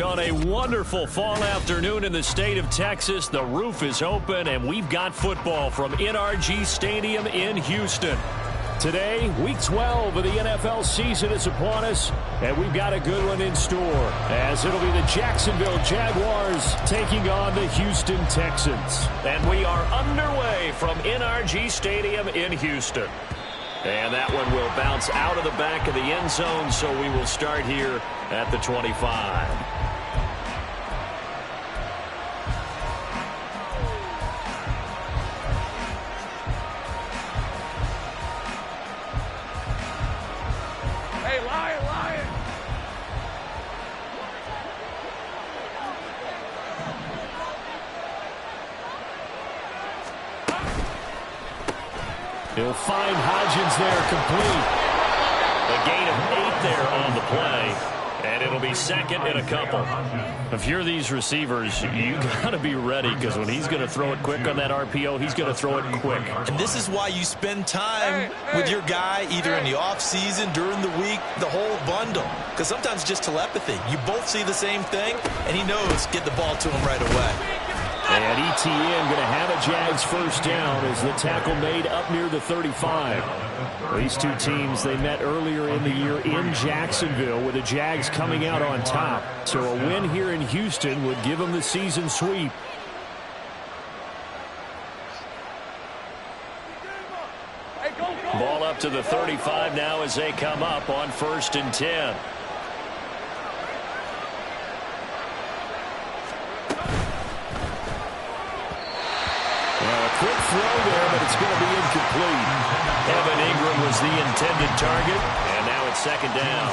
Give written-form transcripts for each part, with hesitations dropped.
On a wonderful fall afternoon in the state of Texas, the roof is open, and we've got football from NRG Stadium in Houston. Today, Week 12 of the NFL season is upon us, and we've got a good one in store, as it'll be the Jacksonville Jaguars taking on the Houston Texans. And we are underway from NRG Stadium in Houston. And that one will bounce out of the back of the end zone, so we will start here at the 25. He'll find Hodgins there, complete. A gain of 8 there on the play, and it'll be second and a couple. If you're these receivers, you got to be ready, because when he's going to throw it quick on that RPO, he's going to throw it quick. And this is why you spend time with your guy, either in the offseason, during the week, the whole bundle. Because sometimes it's just telepathy. You both see the same thing, and he knows get the ball to him right away. And ETN going to have a Jags first down as the tackle made up near the 35. These two teams, they met earlier in the year in Jacksonville, with the Jags coming out on top. So a win here in Houston would give them the season sweep. Ball up to the 35 now as they come up on 1st and 10. Quick throw there, but it's going to be incomplete. Evan Ingram was the intended target, and now it's second down.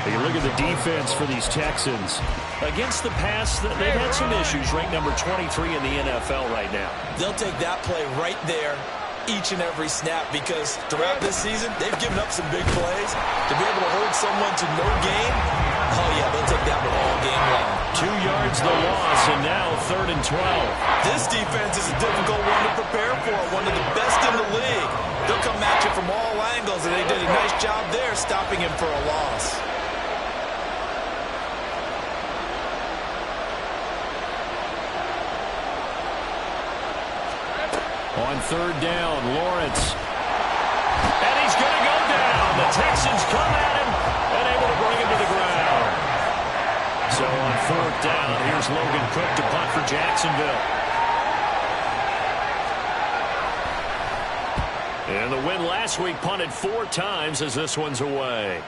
You look at the defense for these Texans. Against the pass, they've had some issues, ranked number 23 in the NFL right now. They'll take that play right there each and every snap, because throughout this season, they've given up some big plays. To be able to hold someone to no gain, oh yeah, they'll take that one all game long. 2 yards the loss, and now 3rd and 12. This defense is a difficult one to prepare for, one of the best in the league. They'll come at you from all angles, and they did a nice job there stopping him for a loss. On 3rd down, Lawrence. And he's going to go down. The Texans come at him and able to bring him to the ground. So on 4th down, here's Logan Cook to punt for Jacksonville. And the win last week, punted 4 times as this one's away.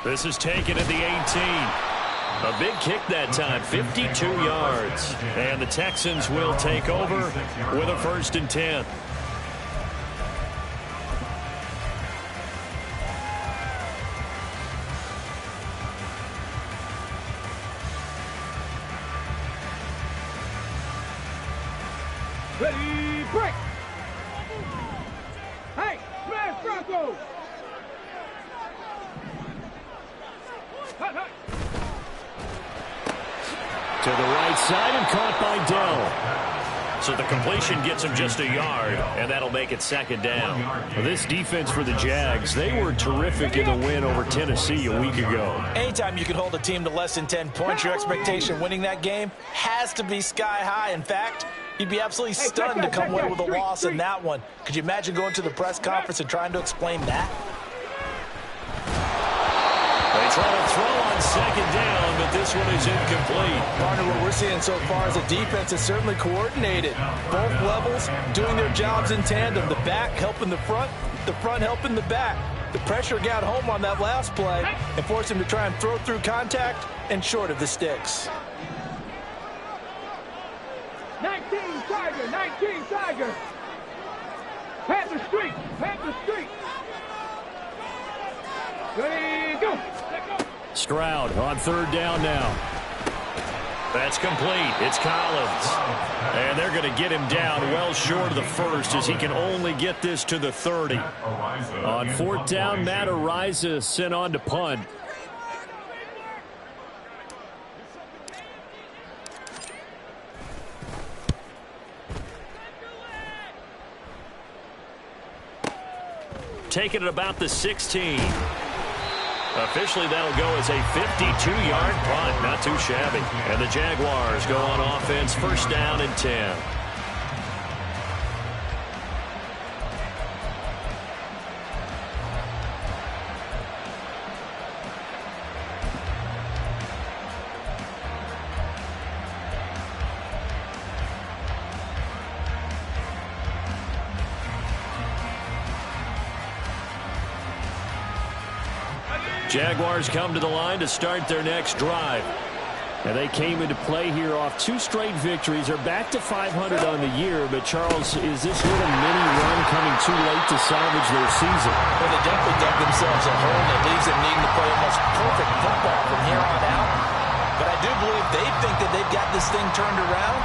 This is taken at the 18. A big kick that time, 52 yards. And the Texans will take over with a 1st and 10. Ready, break! Hey, smash Bronco! To the right side and caught by Dell. So the completion gets him just a yard, and that'll make it 2nd down. Well, this defense for the Jags, they were terrific in the win over Tennessee a week ago. Anytime you can hold a team to less than 10 points, your expectation winning that game has to be sky high. In fact, you'd be absolutely stunned to come away with a loss in that one. Could you imagine going to the press conference and trying to explain that? They try to throw on 2nd down, but this one is incomplete. Partner, what we're seeing so far is the defense is certainly coordinated. Both levels doing their jobs in tandem. The back helping the front helping the back. The pressure got home on that last play and forced him to try and throw through contact and short of the sticks. 19 Tiger, 19 Tiger. Panther Street, Panther Street. Ready, go. Stroud on third down now. That's complete. It's Collins. And they're going to get him down well short of the first as he can only get this to the 30. On fourth down, Matt Ariza sent on to punt. Taking it about the 16. Officially, that'll go as a 52-yard punt. Not too shabby. And the Jaguars go on offense, first down and 10. Jaguars come to the line to start their next drive. And they came into play here off 2 straight victories. They're back to 500 on the year. But, Charles, is this little mini run coming too late to salvage their season? Well, they definitely dug themselves a hole that leaves them needing to play almost perfect football from here on out. But I do believe they think that they've got this thing turned around,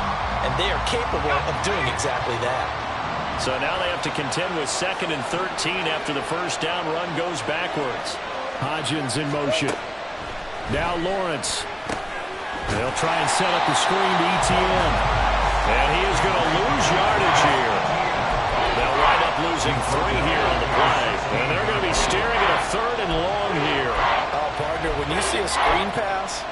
and they are capable of doing exactly that. So now they have to contend with 2nd and 13 after the first down run goes backwards. Hodgins in motion. Now Lawrence. They'll try and set up the screen to ETN. And he is going to lose yardage here. They'll wind up losing 3 here on the play. And they're going to be staring at a 3rd and long here. Oh, partner, when you see a screen pass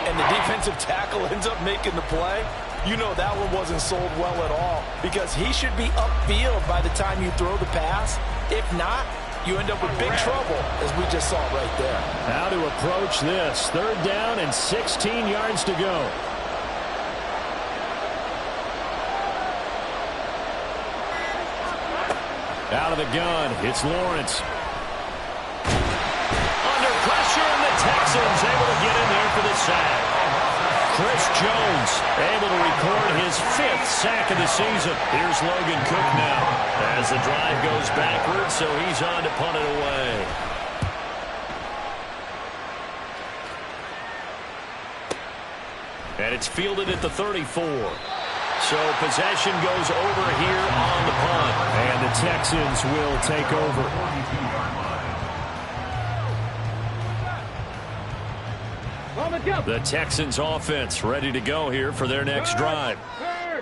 and the defensive tackle ends up making the play, you know that one wasn't sold well at all. Because he should be upfield by the time you throw the pass. If not, you end up with big trouble, as we just saw right there. How to approach this. 3rd down and 16 yards to go. Out of the gun, it's Lawrence. Under pressure, and the Texans able to get in there for the sack. Chris Jones able to record his 5th sack of the season. Here's Logan Cook now as the drive goes backwards, so he's on to punt it away. And it's fielded at the 34. So possession goes over here on the punt. And the Texans will take over. The Texans offense ready to go here for their next drive.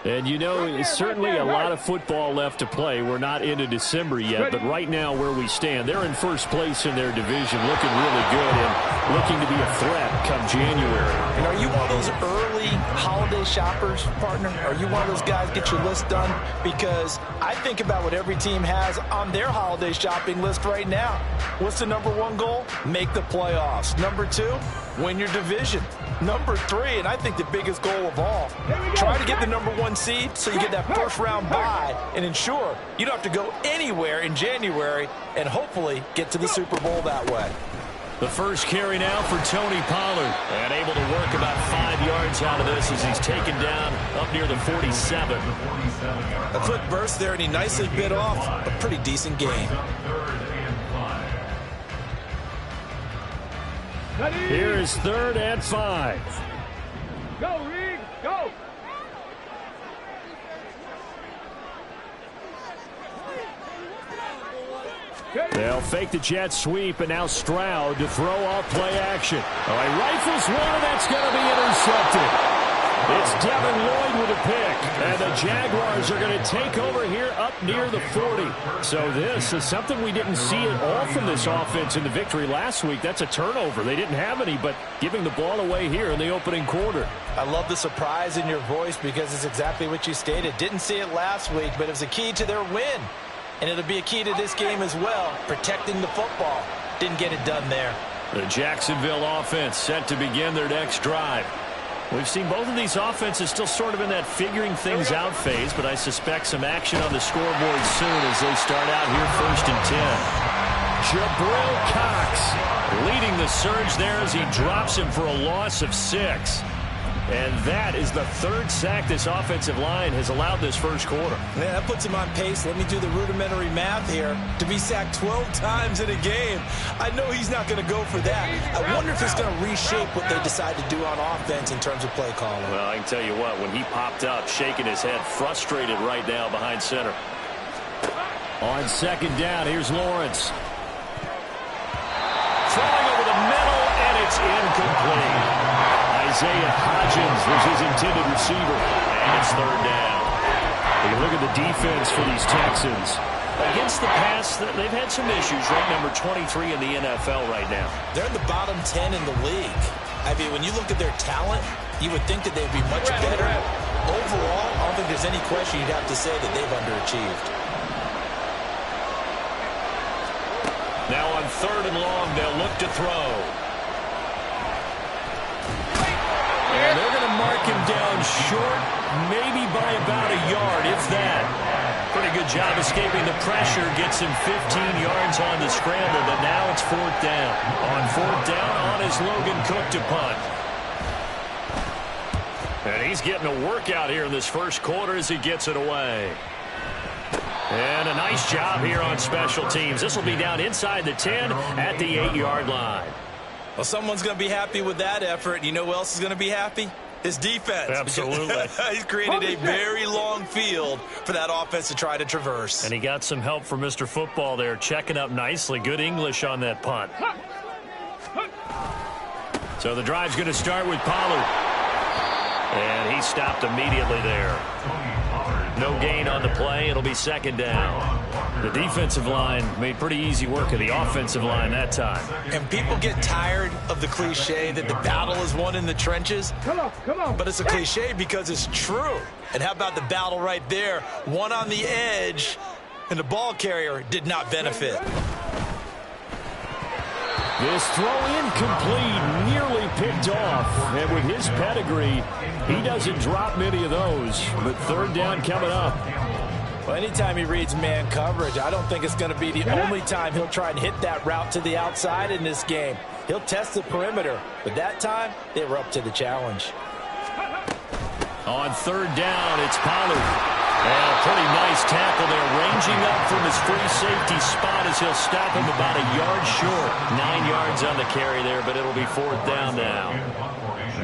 And you know, it's certainly a lot of football left to play. We're not into December yet, but right now where we stand, they're in first place in their division, looking really good and looking to be a threat come January. And are you one of those early holiday shoppers, partner? Are you one of those guys get your list done? Because I think about what every team has on their holiday shopping list right now. What's the #1 goal? Make the playoffs. #2, win your division. #3, and I think the biggest goal of all, try to get the #1 seed so you get that first-round bye and ensure you don't have to go anywhere in January and hopefully get to the Super Bowl that way. The first carry now for Tony Pollard, and able to work about 5 yards out of this as he's taken down up near the 47. A quick burst there, and he nicely bit off a pretty decent gain. Here is 3rd and 5. Go, Reed, go. They'll fake the jet sweep, and now Stroud to throw off play action. Oh, he rifles one, and that's going to be intercepted. It's Devin Lloyd with a pick, and the Jaguars are going to take over here up near the 40. So this is something we didn't see at all from this offense in the victory last week. That's a turnover. They didn't have any, but giving the ball away here in the opening quarter. I love the surprise in your voice because it's exactly what you stated. Didn't see it last week, but it was a key to their win. And it'll be a key to this game as well, protecting the football. Didn't get it done there. The Jacksonville offense set to begin their next drive. We've seen both of these offenses still sort of in that figuring things out phase, but I suspect some action on the scoreboard soon as they start out here 1st and 10. Jabril Cox leading the surge there as he drops him for a loss of 6. And that is the third sack this offensive line has allowed this first quarter. Yeah, that puts him on pace. Let me do the rudimentary math here. To be sacked 12 times in a game, I know he's not going to go for that. I wonder if it's going to reshape what they decide to do on offense in terms of play calling. Well, I can tell you what, when he popped up, shaking his head, frustrated right now behind center. On second down, here's Lawrence. Throwing over the middle, and it's incomplete. Isaiah Hodgins was his intended receiver, and it's third down. You look at the defense for these Texans. Against the pass, they've had some issues. Ranked number 23 in the NFL right now. They're in the bottom 10 in the league. I mean, when you look at their talent, you would think that they'd be much better. Overall, I don't think there's any question you'd have to say that they've underachieved. Now on third and long, they'll look to throw. And they're going to mark him down short, maybe by about a yard, if that. Pretty good job escaping the pressure. Gets him 15 yards on the scramble, but now it's fourth down. On fourth down, on is Logan Cook to punt. And he's getting a workout here in this first quarter as he gets it away. And a nice job here on special teams. This will be down inside the 10 at the 8-yard line. Well, someone's going to be happy with that effort. You know who else is going to be happy? His defense. Absolutely. He's created a very long field for that offense to try to traverse. And he got some help from Mr. Football there, checking up nicely. Good English on that punt. So the drive's going to start with Pollard. And he stopped immediately there. No gain on the play. It'll be second down. The defensive line made pretty easy work of the offensive line that time. And people get tired of the cliche that the battle is won in the trenches. Come on. But it's a cliche because it's true. And how about the battle right there? One on the edge, and the ball carrier did not benefit. This throw incomplete, nearly picked off. And with his pedigree, he doesn't drop many of those. But third down coming up. Well, anytime he reads man coverage, I don't think it's going to be the only time he'll try and hit that route to the outside in this game. He'll test the perimeter, but that time, they were up to the challenge. On third down, it's Pollard. And a pretty nice tackle there, ranging up from his free safety spot as he'll stop him about a yard short. 9 yards on the carry there, but it'll be fourth down now.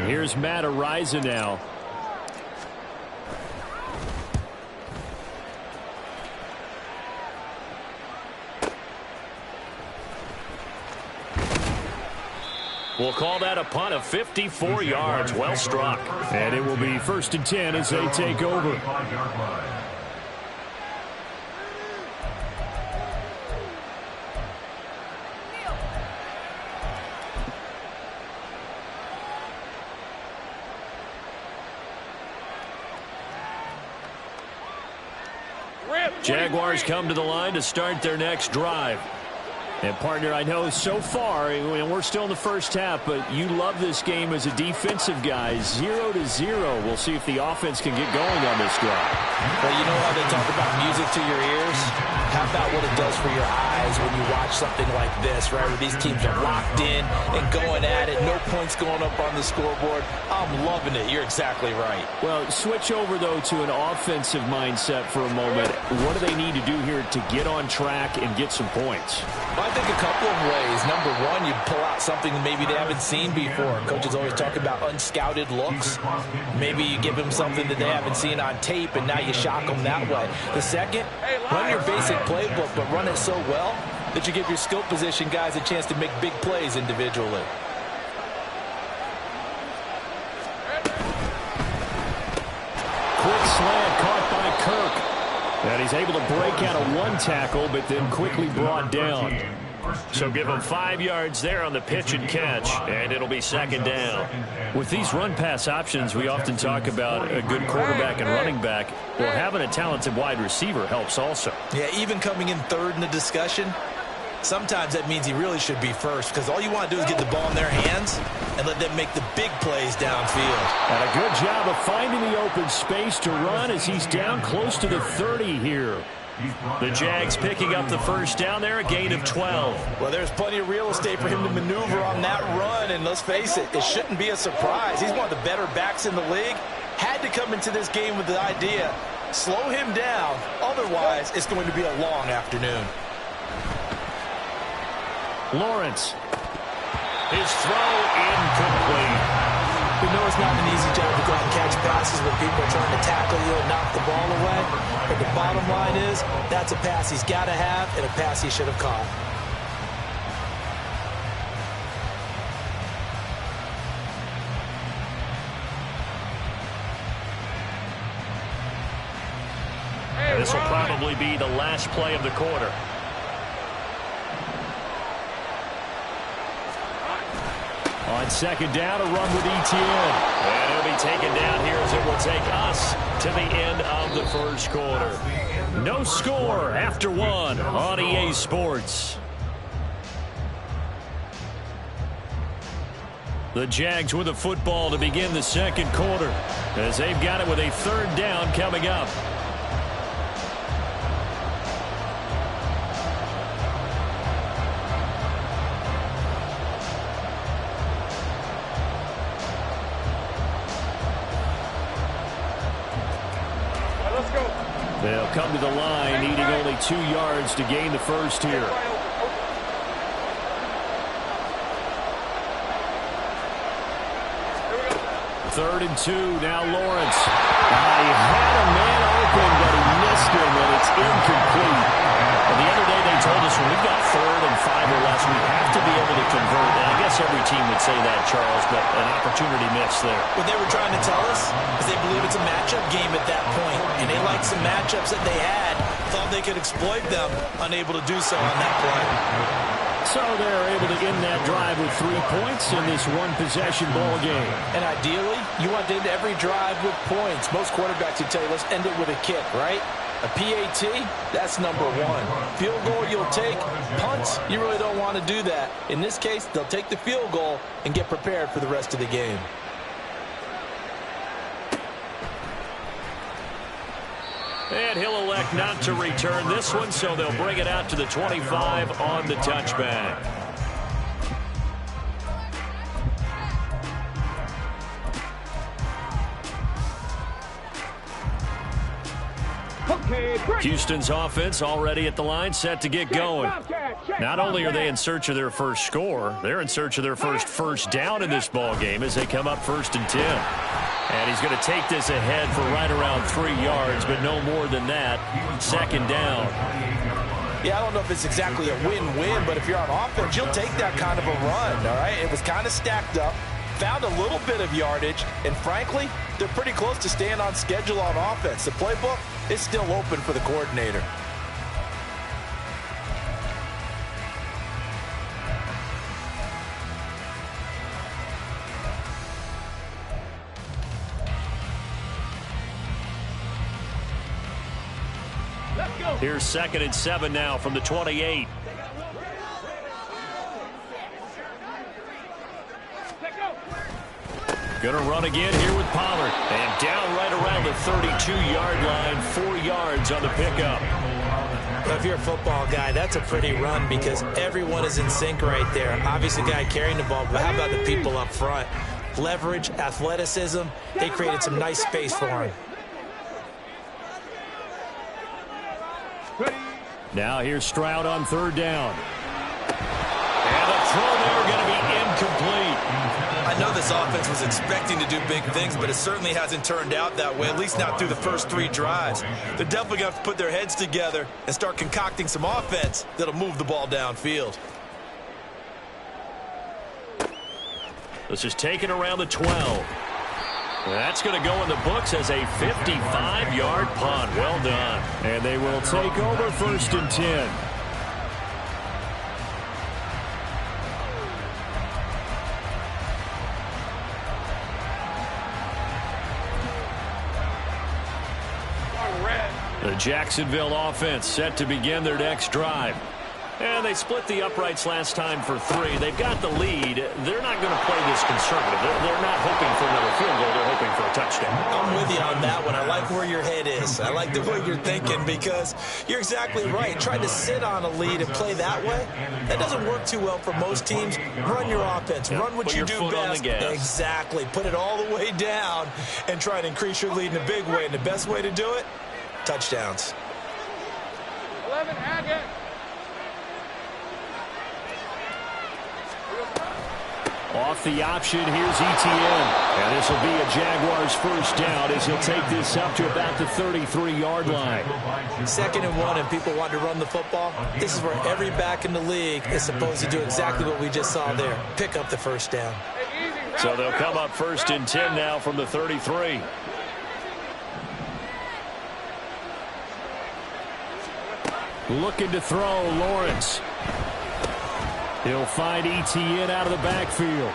Here's Matt Ariza now. We'll call that a punt of 54 yards. Well struck. And it will be first and 10 as they take over. Jaguars come to the line to start their next drive. And, partner, I know so far, and we're still in the first half, but you love this game as a defensive guy. 0-0. We'll see if the offense can get going on this drive. Well, you know how they talk about music to your ears? How about what it does for your eyes when you watch something like this, right, where these teams are locked in and going at it, no points going up on the scoreboard? I'm loving it. You're exactly right. Well, switch over, though, to an offensive mindset for a moment. What do they need to do here to get on track and get some points? I think a couple of ways. Number one, you pull out something maybe they haven't seen before. Coaches always talk about unscouted looks. Maybe you give them something that they haven't seen on tape, and now you shock them that way. The second, run your basic playbook, but run it so well that you give your skill position guys a chance to make big plays individually. Quick slant caught by Kirk. And he's able to break out of one tackle, but then quickly brought down. So give him 5 yards there on the pitch and catch, and it'll be second down. With these run-pass options, we often talk about a good quarterback and running back. Well, having a talented wide receiver helps also. Yeah, even coming in third in the discussion, sometimes that means he really should be first, because all you want to do is get the ball in their hands and let them make the big plays downfield. And a good job of finding the open space to run as he's down close to the 30 here. The Jags picking up the first down there, a gain of 12. Well, there's plenty of real estate for him to maneuver on that run, and let's face it, it shouldn't be a surprise. He's one of the better backs in the league. Had to come into this game with the idea, slow him down, otherwise it's going to be a long afternoon. Lawrence. His throw incomplete. We know it's not an easy job to go out and catch passes when people are trying to tackle you and knock the ball away. But the bottom line is, that's a pass he's got to have and a pass he should have caught. This will probably be the last play of the quarter. On second down, a run with ETN. And it'll be taken down here as it will take us to the end of the first quarter. No score after one on EA Sports. The Jags with the football to begin the second quarter as they've got it with a third down coming up. They'll come to the line, needing only 2 yards to gain the first here. Third and 2, now Lawrence. He had a man open, but he missed him, and it's incomplete. And the other day they told us when we've got 3rd and 5 or less, we have to be able to convert. And I guess every team would say that, Charles, but an opportunity missed there. What they were trying to tell us is they believe it's a matchup game at that point, and they liked some matchups that they had, thought they could exploit them, unable to do so on that play. So they're able to end that drive with 3 points in this one-possession ball game. And ideally, you want to end every drive with points. Most quarterbacks would tell you, let's end it with a kick, right? A PAT, that's number 1. Field goal you'll take. Punts, you really don't want to do that. In this case, they'll take the field goal and get prepared for the rest of the game. And he'll elect not to return this one, so they'll bring it out to the 25 on the touchback. Houston's offense already at the line, set to get going. Not only are they in search of their first score, they're in search of their first down in this ball game as they come up 1st and 10. And he's going to take this ahead for right around 3 yards, but no more than that. 2nd down. Yeah, I don't know if it's exactly a win-win, but if you're on offense, you'll take that kind of a run, all right? It was kind of stacked up, found a little bit of yardage, and frankly, they're pretty close to staying on schedule on offense. The playbook is still open for the coordinator. Here's 2nd and 7 now from the 28. Going to run again here with Pollard. And down right around the 32-yard line, 4 yards on the pickup. Well, if you're a football guy, that's a pretty run because everyone is in sync right there. Obviously, the guy carrying the ball, but how about the people up front? Leverage, athleticism, they created some nice space for him. Now here's Stroud on 3rd down. And the throw there going to be incomplete. I know this offense was expecting to do big things, but it certainly hasn't turned out that way, at least not through the first 3 drives. They're definitely going to have to put their heads together and start concocting some offense that'll move the ball downfield. This is taken around the 12. That's going to go in the books as a 55-yard punt. Well done. And they will take over 1st and 10. The Jacksonville offense set to begin their next drive. And they split the uprights last time for 3. They've got the lead. They're not going to play this conservative. They're not hoping for another field goal. They're hoping for a touchdown. I'm with you on that one. I like where your head is. I like the way you're thinking because you're exactly right. Trying to sit on a lead and play that way, that doesn't work too well for most teams. Run your offense. Run what you do best. Exactly. Put it all the way down and try to increase your lead in a big way. And the best way to do it, touchdowns. 11, Agate. Off the option, here's ETN. And this will be a Jaguars first down as he'll take this up to about the 33-yard line. 2nd and 1, and people want to run the football. This is where every back in the league is supposed to do exactly what we just saw there. Pick up the first down. So they'll come up 1st and 10 now from the 33. Looking to throw, Lawrence. He'll find ETN out of the backfield.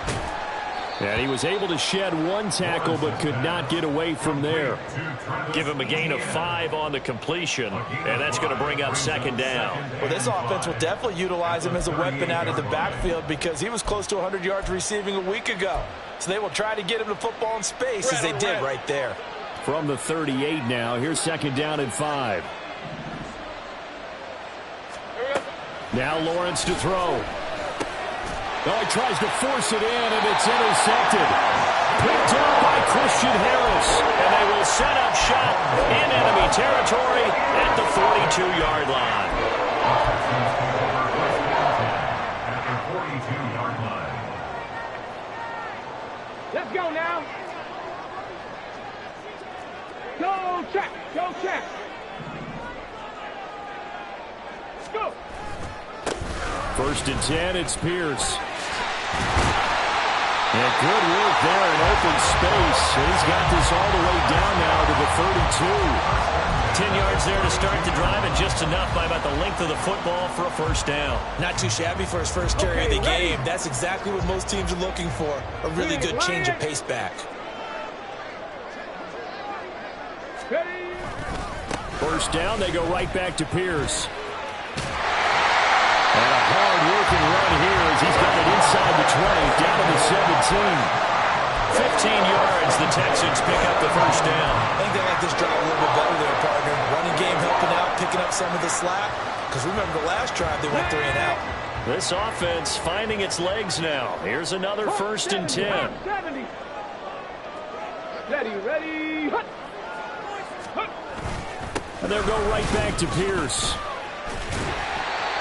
And he was able to shed 1 tackle but could not get away from there. Give him a gain of 5 on the completion, and that's going to bring up 2nd down. Well, this offense will definitely utilize him as a weapon out of the backfield because he was close to 100 yards receiving a week ago. So they will try to get him the football in space as they did right there. From the 38 now, here's 2nd down and 5. Now Lawrence to throw. Oh, he tries to force it in, and it's intercepted. Picked up by Christian Harris. And they will set up shop in enemy territory at the 42-yard line. Let's go now. Go check. Go check. Go. 1st and 10, it's Pierce. And good work there in open space. He's got this all the way down now to the 32. 10 yards there to start the drive, and just enough by about the length of the football for a first down. Not too shabby for his first carry of the game. That's exactly what most teams are looking for. A really good change of pace back. First down, they go right back to Pierce. And a hard-working run here as he's got it inside the 20, down to the 17. 15 yards, the Texans pick up the first down. I think they like this drive a little bit better there, partner. Running game helping out, picking up some of the slack. Because remember the last drive, they went 3 and out. This offense finding its legs now. Here's another 1st and 10. 70. Ready. Hut. And they'll go right back to Pierce.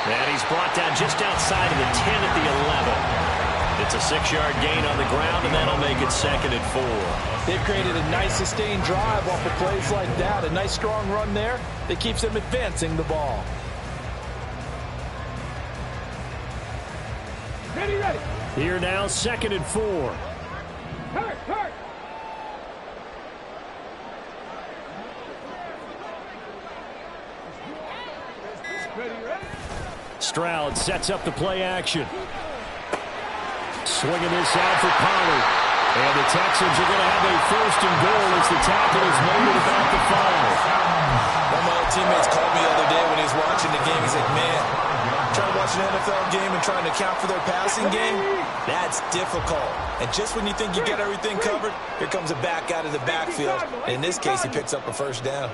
And he's brought down just outside of the 10 at the 11. It's a 6-yard gain on the ground, and that'll make it 2nd and 4. They've created a nice sustained drive off of plays like that. A nice strong run there that keeps them advancing the ball. Ready. Here now, 2nd and 4. Hurt. Ready. Stroud sets up the play action. Swinging this out for Pollard. And the Texans are going to have a 1st and goal as the tackle is made at about the 5. One of my old teammates called me the other day when he was watching the game. He's like, man, trying to watch an NFL game and trying to account for their passing game, that's difficult. And just when you think you get everything covered, here comes a back out of the backfield. In this case, he picks up a 1st down.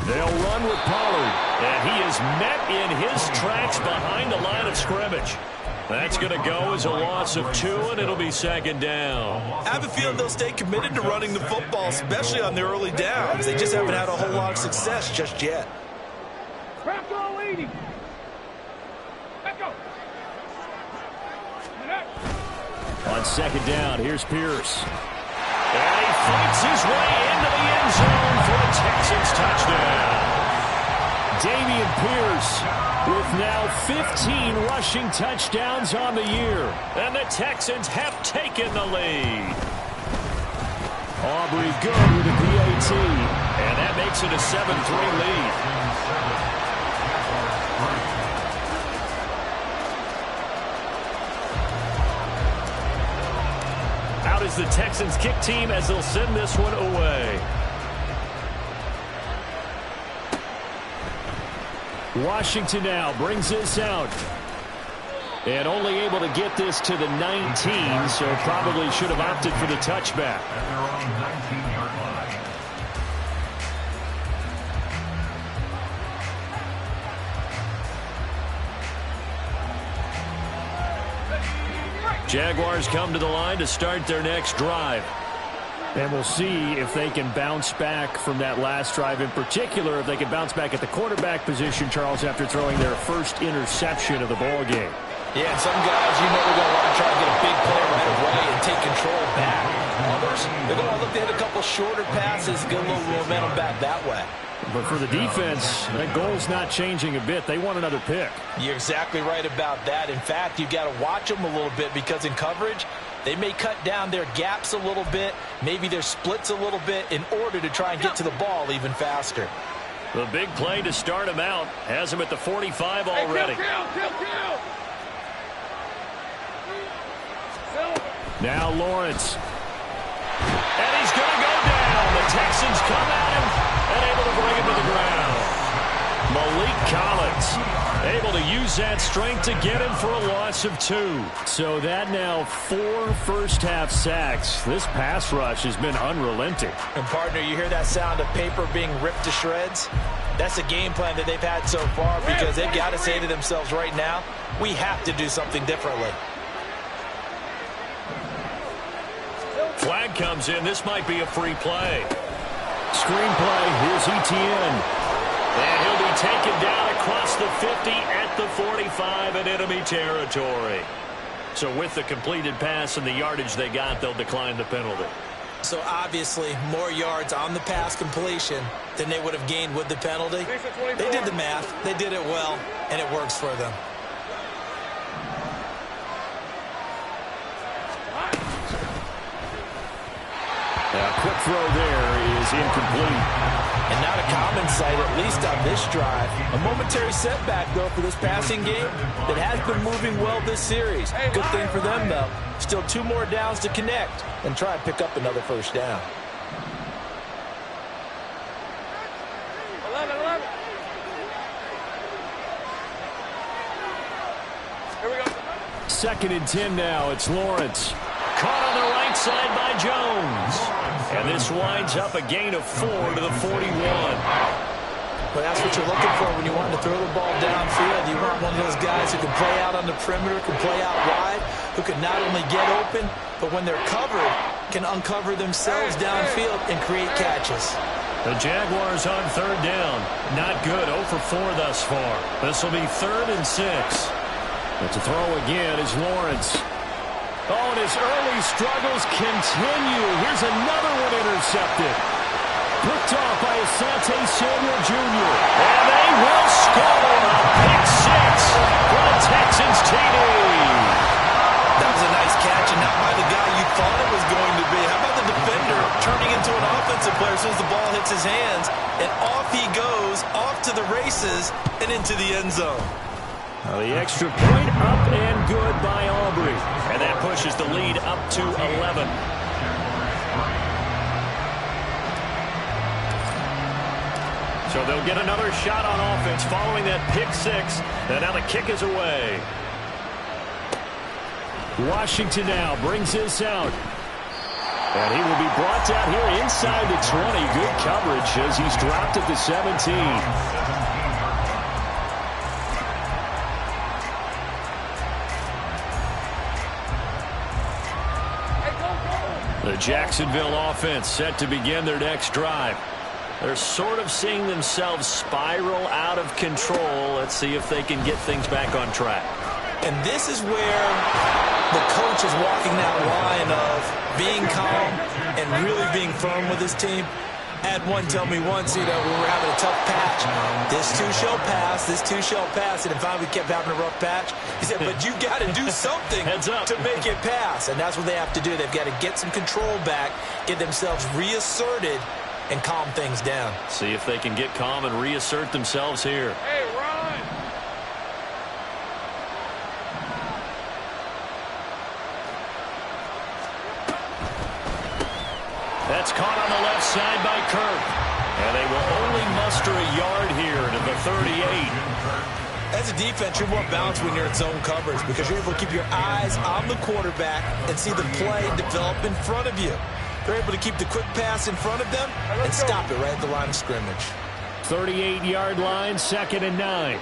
They'll run with Pollard, and he is met in his tracks behind the line of scrimmage. That's going to go as a loss of 2, and it'll be 2nd down. I have a feeling they'll stay committed to running the football, especially on their early downs. They just haven't had a whole lot of success just yet. Craft all 80. Let's go. On 2nd down, here's Pierce. And he fights his way into the end zone for a Texans touchdown. Dameon Pierce with now 15 rushing touchdowns on the year. And the Texans have taken the lead. Aubrey good with a PAT. And that makes it a 7-3 lead. Out is the Texans kick team as they'll send this one away. Washington now brings this out. And only able to get this to the 19, so probably should have opted for the touchback. Jaguars come to the line to start their next drive. And we'll see if they can bounce back from that last drive, in particular if they can bounce back at the quarterback position, Charles, after throwing their first interception of the ball game. Yeah, and some guys, you know, they're going to want to try to get a big play right away and take control back. Others, they're going to look to hit a couple shorter passes, get a little momentum back that way. But for the defense, that goal's not changing a bit. They want another pick. You're exactly right about that. In fact, you've got to watch them a little bit because in coverage, they may cut down their gaps a little bit, maybe their splits a little bit in order to try and get to the ball even faster. The big play to start him out has him at the 45 already. Kill. Now Lawrence. And he's going to go down. The Texans come at him and able to bring him to the ground. Malik Collins able to use that strength to get him for a loss of 2. So that now 4 first-half sacks. This pass rush has been unrelenting. And, partner, you hear that sound of paper being ripped to shreds? That's the game plan that they've had so far because they've got to say to themselves right now, we have to do something differently. Flag comes in. This might be a free play. Screenplay. Here's Etienne. And he'll be taken down across the 50 at the 45 in enemy territory. So with the completed pass and the yardage they got, they'll decline the penalty. So obviously more yards on the pass completion than they would have gained with the penalty. They did the math. They did it well, and it works for them. A quick throw there is incomplete. And not a common sight, at least on this drive. A momentary setback, though, for this passing game that has been moving well this series. Good thing for them, though. Still 2 more downs to connect and try and pick up another first down. 11. Here we go. 2nd and 10 now. It's Lawrence. Caught on the right side by Jones. And this winds up a gain of 4 to the 41. Well, that's what you're looking for when you want to throw the ball downfield. You want one of those guys who can play out on the perimeter, can play out wide, who can not only get open, but when they're covered, can uncover themselves downfield and create catches. The Jaguars on 3rd down. Not good. 0 for 4 thus far. This will be 3rd and 6. But to throw again is Lawrence. Oh, and his early struggles continue. Here's another one intercepted. Picked off by Asante Samuel Jr. And they will score. Pick 6 for the Texans TD. That was a nice catch and not by the guy you thought it was going to be. How about the defender turning into an offensive player as soon as the ball hits his hands? And off he goes, off to the races and into the end zone. Well, the extra point up and good by Aubrey. And that pushes the lead up to 11. So they'll get another shot on offense following that pick 6. And now the kick is away. Washington now brings this out. And he will be brought down here inside the 20. Good coverage as he's dropped at the 17. The Jacksonville offense set to begin their next drive. They're sort of seeing themselves spiral out of control. Let's see if they can get things back on track. And this is where the coach is walking that line of being calm and really being firm with his team. I had one tell me once, you know, we were having a tough patch. This too shall pass, this too shall pass. And finally we kept having a rough patch. He said, but you got to do something to make it pass. And that's what they have to do. They've got to get some control back, get themselves reasserted, and calm things down. See if they can get calm and reassert themselves here. Hey, run! That's caught on the left side by Kirk. And they will only extra yard here to the 38. As a defense, you're more balanced when you're in zone coverage because you're able to keep your eyes on the quarterback and see the play develop in front of you. They're able to keep the quick pass in front of them and stop it right at the line of scrimmage. 38-yard line, 2nd and 9.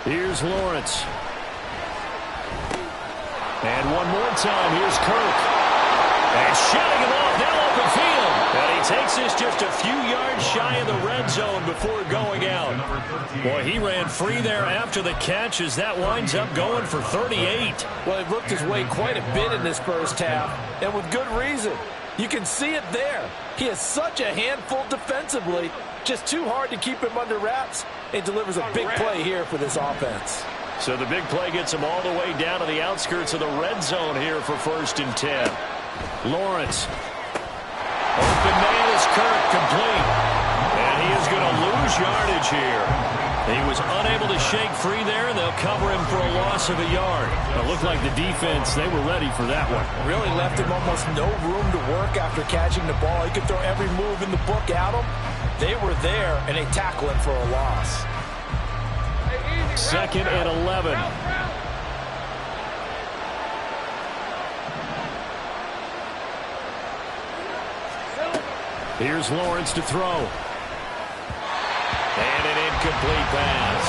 Here's Lawrence. And one more time, here's Kirk. And shutting him off now open field. And he takes this just a few yards shy of the red zone before going out. Boy, he ran free there after the catch as that winds up going for 38. Well, he looked his way quite a bit in this first half, and with good reason. You can see it there. He is such a handful defensively, just too hard to keep him under wraps, and delivers a big play here for this offense. So the big play gets him all the way down to the outskirts of the red zone here for 1st and 10. Lawrence. Open man is Kirk, complete. And he is going to lose yardage here. He was unable to shake free there, and they'll cover him for a loss of a yard. It looked like the defense, they were ready for that one. Really left him almost no room to work after catching the ball. He could throw every move in the book at him. They were there, and they tackle him for a loss. 2nd and 11. Here's Lawrence to throw. And an incomplete pass.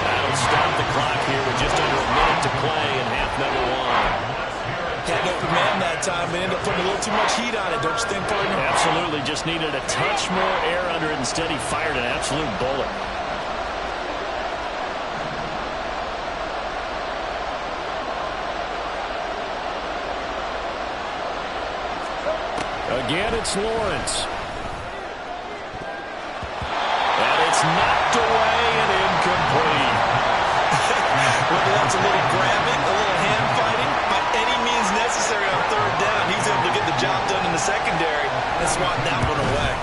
That'll stop the clock here with just under a minute to play in half number 1. Had open man that time, but ended up putting a little too much heat on it, don't you think, partner? Absolutely. Just needed a touch more air under it. Instead, he fired an absolute bullet. Again, it's Lawrence. And it's knocked away and incomplete. Whether that's a little grabbing, a little hand fighting, by any means necessary on 3rd down, he's able to get the job done in the secondary and swat that one away.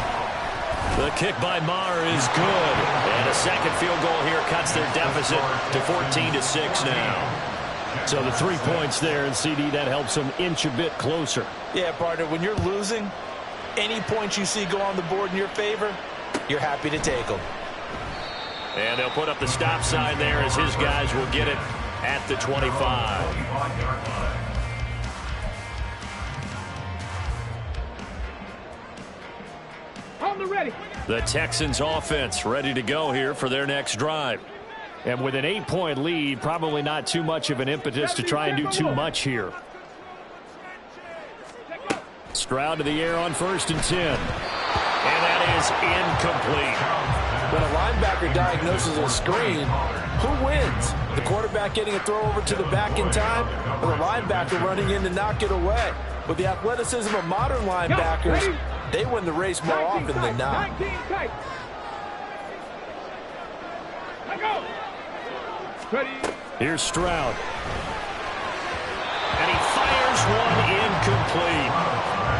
The kick by Maher is good. And a second field goal here cuts their deficit to 14-6 now. So the 3 points there, and CD, that helps them inch a bit closer. Yeah, partner, when you're losing, any points you see go on the board in your favor, you're happy to take them. And they'll put up the stop sign there as his guys will get it at the 25. The Texans offense ready to go here for their next drive. And with an 8-point lead, probably not too much of an impetus to try and do too much here. Stroud to the air on 1st and 10. And that is incomplete. When a linebacker diagnoses a screen, who wins? The quarterback getting a throw over to the back in time, or the linebacker running in to knock it away? With the athleticism of modern linebackers, they win the race more often than not. Here's Stroud. And he fires one incomplete.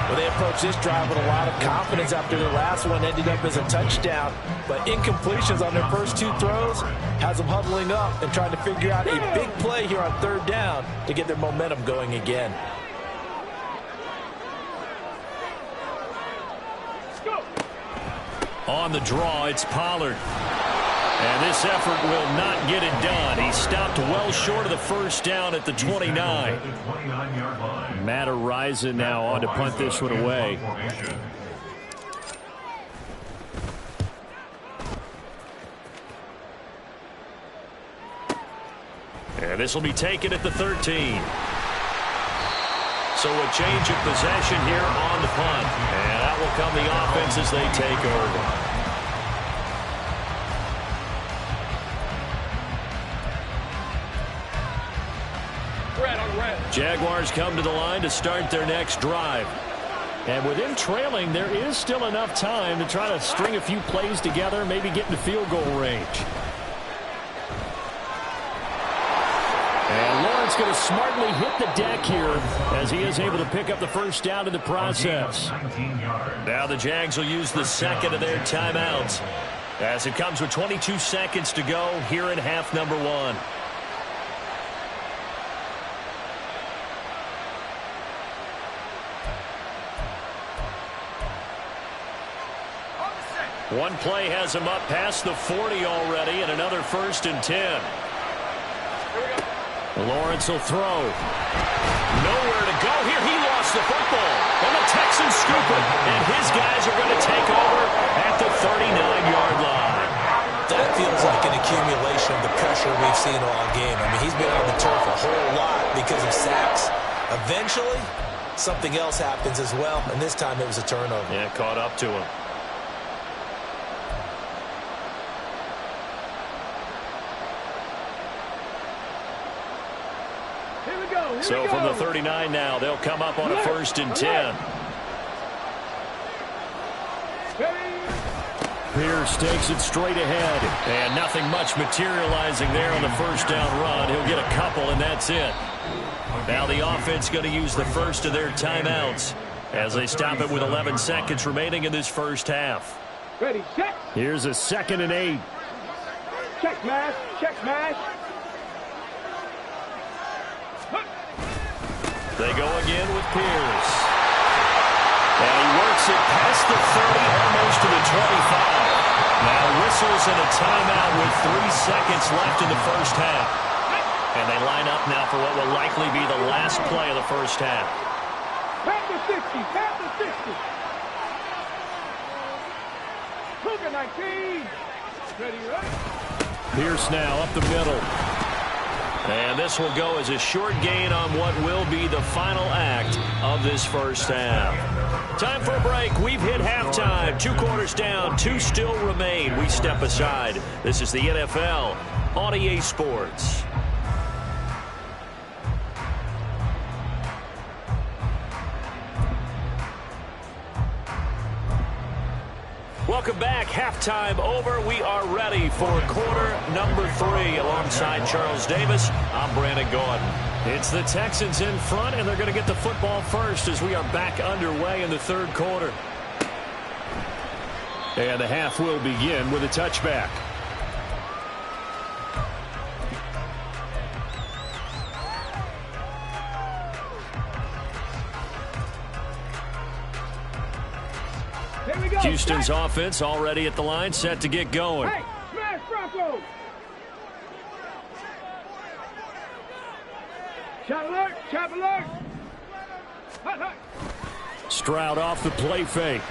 Well, they approached this drive with a lot of confidence after their last one ended up as a touchdown. But incompletions on their first 2 throws has them huddling up and trying to figure out a big play here on 3rd down to get their momentum going again. On the draw, it's Pollard. And this effort will not get it done. He stopped well short of the 1st down at the 29. Matt Araiza now on to punt this one away. And this will be taken at the 13. So a change of possession here on the punt. And that will come the offense as they take over. Jaguars come to the line to start their next drive. And with them trailing, there is still enough time to try to string a few plays together, maybe get into field goal range. And Lawrence going to smartly hit the deck here as he is able to pick up the 1st down in the process. Now the Jags will use the 2nd of their timeouts as it comes with 22 seconds to go here in half number 1. One play has him up past the 40 already, and another 1st and 10. Lawrence will throw. Nowhere to go here. He lost the football. And the Texans scoop it. And his guys are going to take over at the 39-yard line. That feels like an accumulation of the pressure we've seen all game. I mean, he's been on the turf a whole lot because of sacks. Eventually, something else happens as well. And this time it was a turnover. Yeah, caught up to him. So from the 39 now, they'll come up on a 1st and 10. Pierce takes it straight ahead. And nothing much materializing there on the 1st down run. He'll get a couple, and that's it. Now the offense going to use the first of their timeouts as they stop it with 11 seconds remaining in this first half. Ready, set. Here's a 2nd and 8. Check smash, check smash. They go again with Pierce. And he works it past the 30, almost to the 25. Now whistles and a timeout with 3 seconds left in the first half. And they line up now for what will likely be the last play of the first half. Pat the 60, pat the 60. Cougar 19. Ready, right? Pierce now up the middle. And this will go as a short gain on what will be the final act of this first half. Time for a break. We've hit halftime. 2 quarters down. 2 still remain. We step aside. This is the NFL on EA Sports. Welcome back. Halftime over. We are ready for quarter number 3. Alongside Charles Davis, I'm Brandon Gordon. It's the Texans in front, and they're going to get the football first as we are back underway in the 3rd quarter. And the half will begin with a touchback. Houston's offense already at the line, set to get going. Hey, smash Bronco! Shot alert, shot alert! Hut, hut. Stroud off the play fake.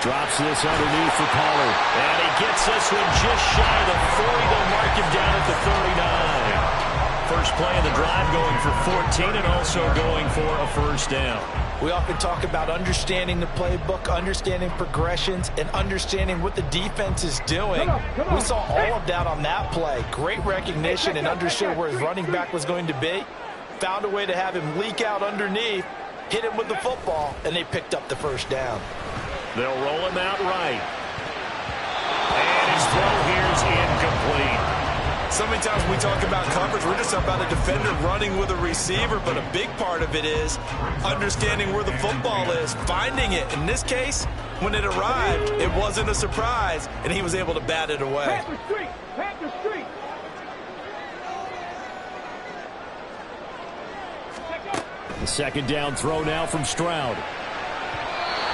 Drops this underneath for Pollard. And he gets this one just shy of the 40. They'll mark him down at the 39. First play of the drive going for 14 and also going for a 1st down. We often talk about understanding the playbook, understanding progressions, and understanding what the defense is doing. Come on. We saw all of that on that play. Great recognition and understood where his running back was going to be. Found a way to have him leak out underneath, hit him with the football, and they picked up the 1st down. They'll roll him out right. And his throw here is incomplete. So many times when we talk about coverage, we're just about a defender running with a receiver, but a big part of it is understanding where the football is, finding it. In this case, when it arrived, it wasn't a surprise, and he was able to bat it away. Pat the street, pat the street. The 2nd down throw now from Stroud.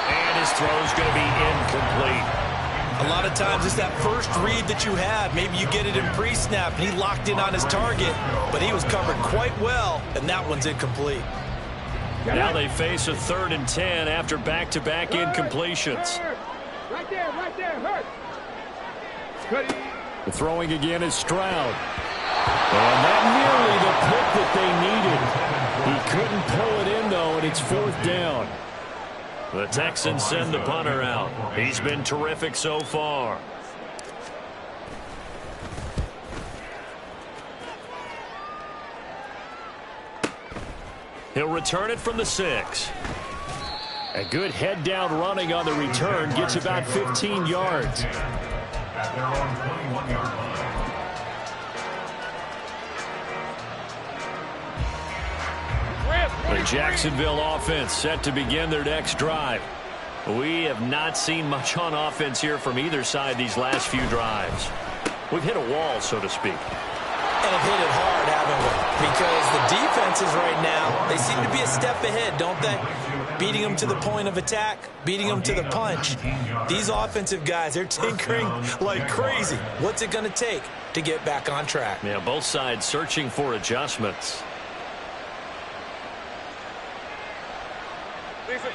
And his throw is going to be incomplete. A lot of times it's that first read that you have. Maybe you get it in pre-snap, and he locked in on his target, but he was covered quite well, and that one's incomplete. Now they face a 3rd and 10 after back-to-back incompletions. Right there, hurt. The throwing again is Stroud. And that nearly the pick that they needed. He couldn't pull it in, though, and it's 4th down. The Texans send the punter out. He's been terrific so far. He'll return it from the 6. A good head-down running on the return. Gets about 15 yards. The Jacksonville offense set to begin their next drive. We have not seen much on offense here from either side these last few drives. We've hit a wall, so to speak. And have hit it hard, haven't we? Because the defenses right now, they seem to be a step ahead, don't they? Beating them to the point of attack, beating them to the punch. These offensive guys, they're tinkering like crazy. What's it going to take to get back on track? Yeah, both sides searching for adjustments.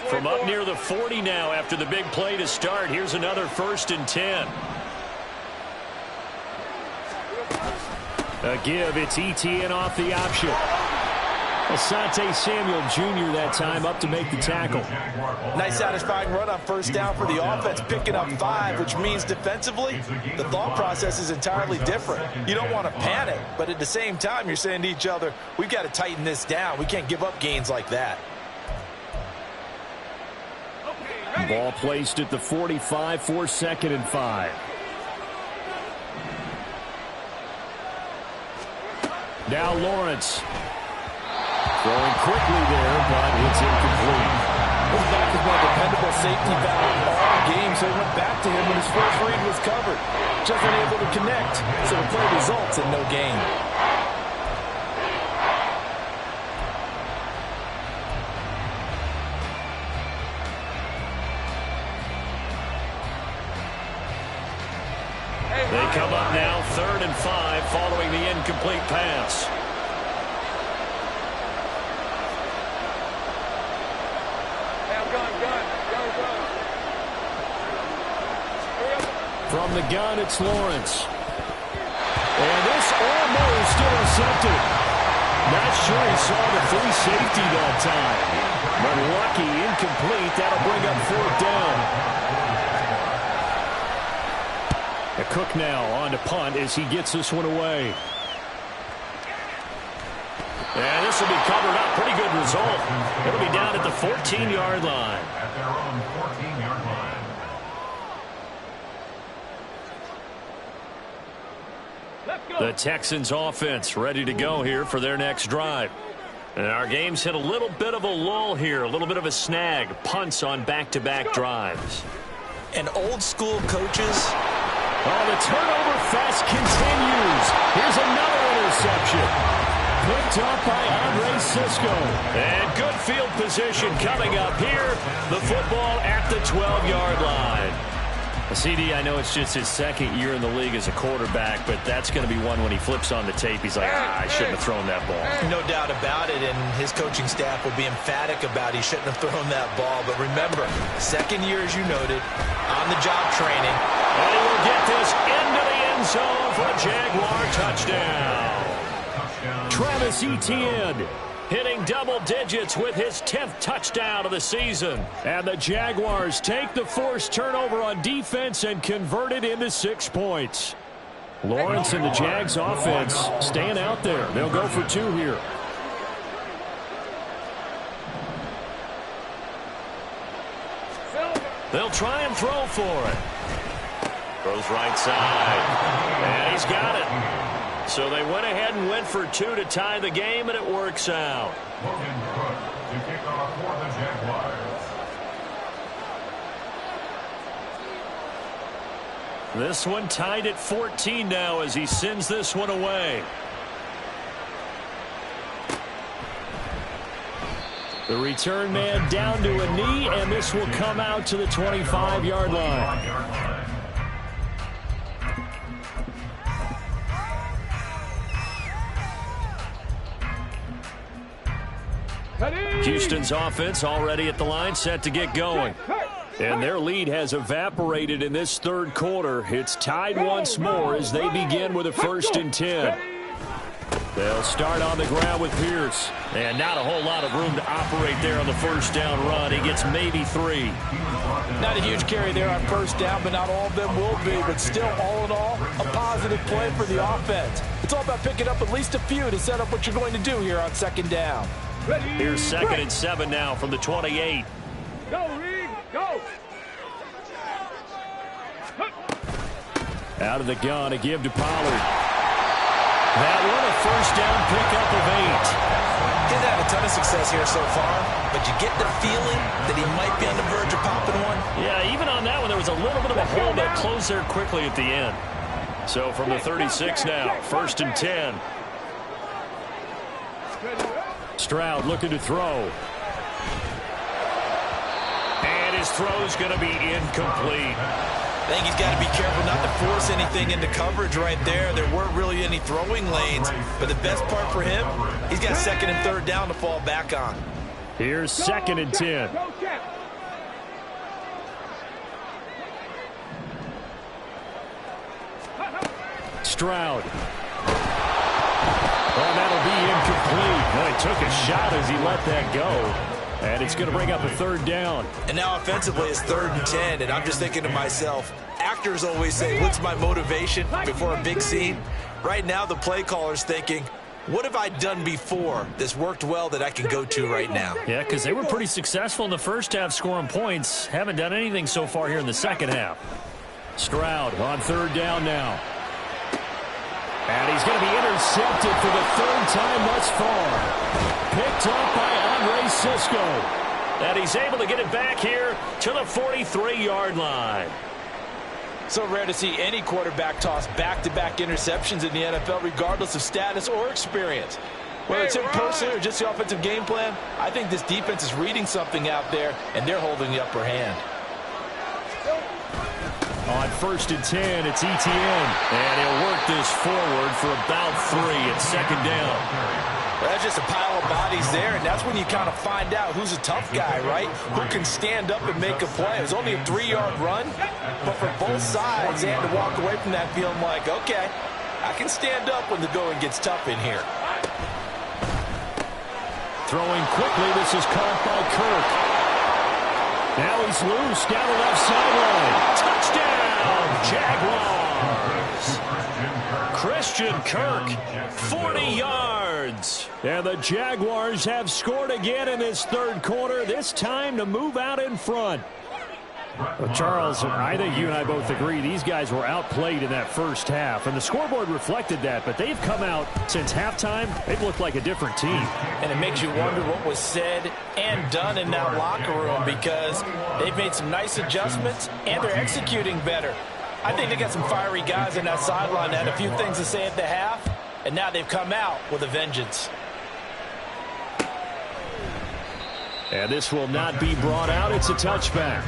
From up near the 40 now after the big play to start. Here's another 1st and 10. A give, it's ETN off the option. Asante Samuel Jr. that time up to make the tackle. Nice satisfying run on 1st down for the offense, picking up 5, which means defensively, the thought process is entirely different. You don't want to panic, but at the same time, you're saying to each other, we've got to tighten this down. We can't give up gains like that. Ball placed at the 45 for 2nd and 5. Now Lawrence. Throwing quickly there, but it's incomplete. This back has been a dependable safety valve all game, so he went back to him when his first read was covered. Just unable to connect, so the play results in no gain. They come up now 3rd and 5 following the incomplete pass. From the gun, it's Lawrence. And this almost intercepted. Not sure he saw the free safety that time. But lucky, incomplete. That'll bring up 4th down. A Cook now on to punt as he gets this one away. And this will be covered up. Pretty good result. It'll be down at the 14-yard line. At their own 14-yard line. The Texans offense ready to go here for their next drive. And our game's hit a little bit of a lull here, a little bit of a snag. Punts on back-to-back drives. And old school coaches. Oh, the turnover fest continues. Here's another interception. Picked up by Andre Cisco. And good field position coming up here. The football at the 12-yard line. CD, I know it's just his 2nd year in the league as a quarterback, but that's going to be one when he flips on the tape. He's like, I shouldn't have thrown that ball. No doubt about it, and his coaching staff will be emphatic about he shouldn't have thrown that ball. But remember, 2nd year, as you noted, on-the-job training. And he will get this into the end zone for a Jaguar touchdown. Travis Etienne hitting double digits with his 10th touchdown of the season. And the Jaguars take the forced turnover on defense and convert it into 6 points. Lawrence and the Jags offense staying out there. They'll go for 2 here. They'll try and throw for it. Throws right side. And he's got it. So they went ahead and went for 2 to tie the game, and it works out. Logan Cook to kick off for the Jaguars. This one tied at 14 now as he sends this one away. The return man down to a knee, and this will come out to the 25-yard line. Houston's offense already at the line, set to get going. And their lead has evaporated in this 3rd quarter. It's tied once more as they begin with a 1st and 10. They'll start on the ground with Pierce. And not a whole lot of room to operate there on the 1st down run. He gets maybe 3. Not a huge carry there on 1st down, but not all of them will be. But still, all in all, a positive play for the offense. It's all about picking up at least a few to set up what you're going to do here on 2nd down. Here's 2nd and 7 now from the 28. Go, Reed, go. Out of the gun, a give to Pollard. That one, a 1st down pickup of 8. He's had a ton of success here so far, but you get the feeling that he might be on the verge of popping one. Yeah, even on that one, there was a little bit of a hole that closed there quickly at the end. So from the 36 now, 1st and 10. Stroud looking to throw. And his throw's going to be incomplete. I think he's got to be careful not to force anything into coverage right there. There weren't really any throwing lanes, but the best part for him, he's got 2nd and 3rd down to fall back on. Here's 2nd and 10. Stroud. Well, that'll be incomplete. Well, he took a shot as he let that go. And it's going to bring up a 3rd down. And now offensively it's 3rd and 10. And I'm just thinking to myself, actors always say, what's my motivation before a big scene? Right now the play caller's thinking, what have I done before that's worked well that I can go to right now? Yeah, because they were pretty successful in the first half scoring points. Haven't done anything so far here in the second half. Stroud on 3rd down now. And he's going to be intercepted for the 3rd time thus far. Picked up by Andre Sisco. And he's able to get it back here to the 43-yard line. So rare to see any quarterback toss back-to-back interceptions in the NFL, regardless of status or experience. Whether it's him personally or just the offensive game plan, I think this defense is reading something out there, and they're holding the upper hand. On 1st and 10, it's Etienne. And he'll work this forward for about 3 at 2nd down. Well, that's just a pile of bodies there, and that's when you kind of find out who's a tough guy, right? Who can stand up and make a play. It was only a 3-yard run, but for both sides, they had to walk away from that feeling like, okay, I can stand up when the going gets tough in here. Throwing quickly, this is caught by Kirk. Now he's loose down the left sideline. Touchdown, Jaguars. Christian Kirk, 40 yards. And the Jaguars have scored again in this 3rd quarter, this time to move out in front. Well, Charles, I think you and I both agree these guys were outplayed in that first half, and the scoreboard reflected that, but they've come out since halftime. They've looked like a different team. And it makes you wonder what was said and done in that locker room, because they've made some nice adjustments, and they're executing better. I think they got some fiery guys on that sideline that had a few things to say at the half, and now they've come out with a vengeance. And this will not be brought out. It's a touchback.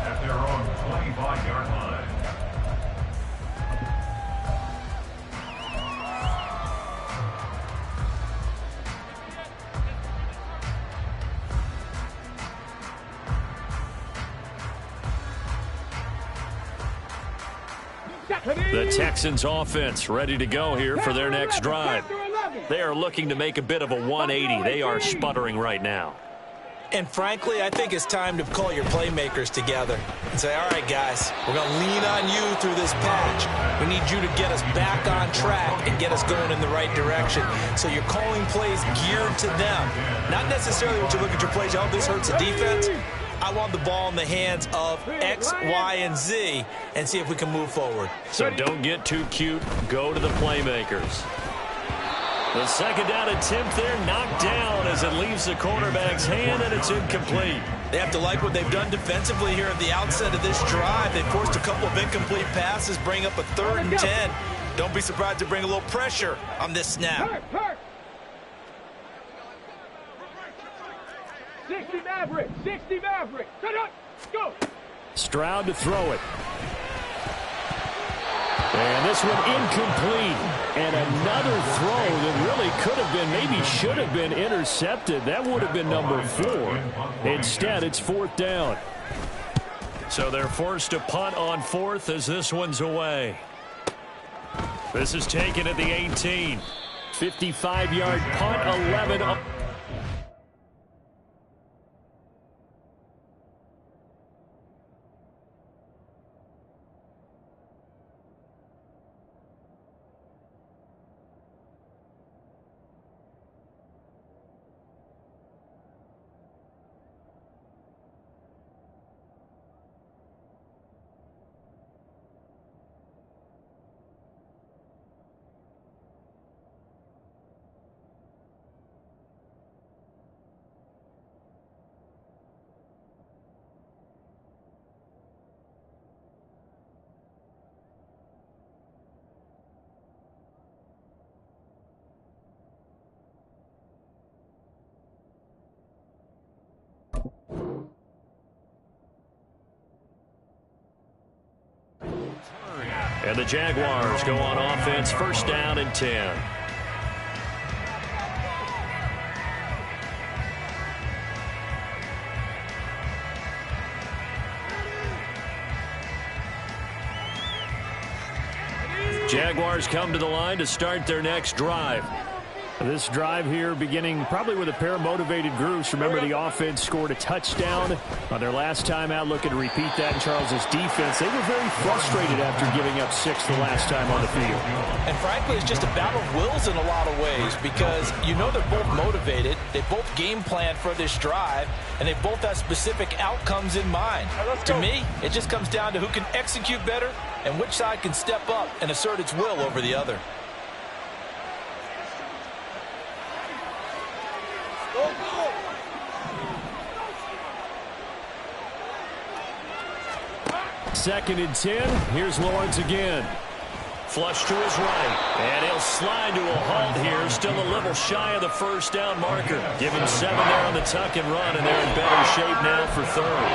At their own 25-yard line. The Texans offense ready to go here for their next drive. They are looking to make a bit of a 180. They are sputtering right now. And frankly, I think it's time to call your playmakers together and say, all right, guys, we're going to lean on you through this patch. We need you to get us back on track and get us going in the right direction. So you're calling plays geared to them. Not necessarily when you look at your plays, oh, this hurts the defense. I want the ball in the hands of X, Y, and Z and see if we can move forward. So don't get too cute. Go to the playmakers. The 2nd down attempt there knocked down as it leaves the quarterback's hand, and it's incomplete. They have to like what they've done defensively here at the outset of this drive. They forced a couple of incomplete passes, bring up a 3rd and 10. Don't be surprised to bring a little pressure on this snap. 60 Maverick, 60 Maverick. Go. Stroud to throw it. And this one incomplete. And another throw that really could have been, maybe should have been intercepted. That would have been number 4. Instead, it's 4th down. So they're forced to punt on 4th as this one's away. This is taken at the 18. 55-yard punt, 11 up. And the Jaguars go on offense, first down and 10. Jaguars come to the line to start their next drive. This drive here beginning probably with a pair of motivated groups. Remember, the offense scored a touchdown on their last time out. Looking to repeat that in Charles's defense. They were very frustrated after giving up 6 the last time on the field. And frankly, it's just a battle of wills in a lot of ways because you know they're both motivated. They both game plan for this drive, and they both have specific outcomes in mind. To me, it just comes down to who can execute better and which side can step up and assert its will over the other. Second and 10. Here's Lawrence again. Flush to his right. And he'll slide to a halt here. Still a little shy of the first down marker. Give him 7 there on the tuck and run, and they're in better shape now for third.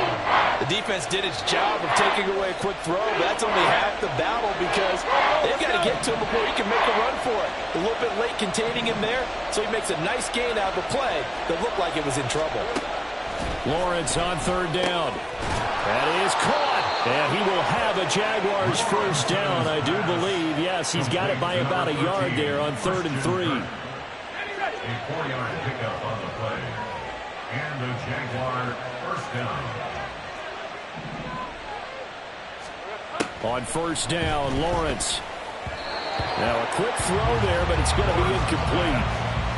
The defense did its job of taking away a quick throw, but that's only half the battle because they've got to get to him before he can make a run for it. A little bit late containing him there, so he makes a nice gain out of the play that looked like it was in trouble. Lawrence on third down. That is caught. And he will have a Jaguars first down, I do believe. Yes, he's got it by about a yard there on 3rd and 3. A 4-yard pickup on the play. And the Jaguar first down. On first down, Lawrence. Now a quick throw there, but it's going to be incomplete.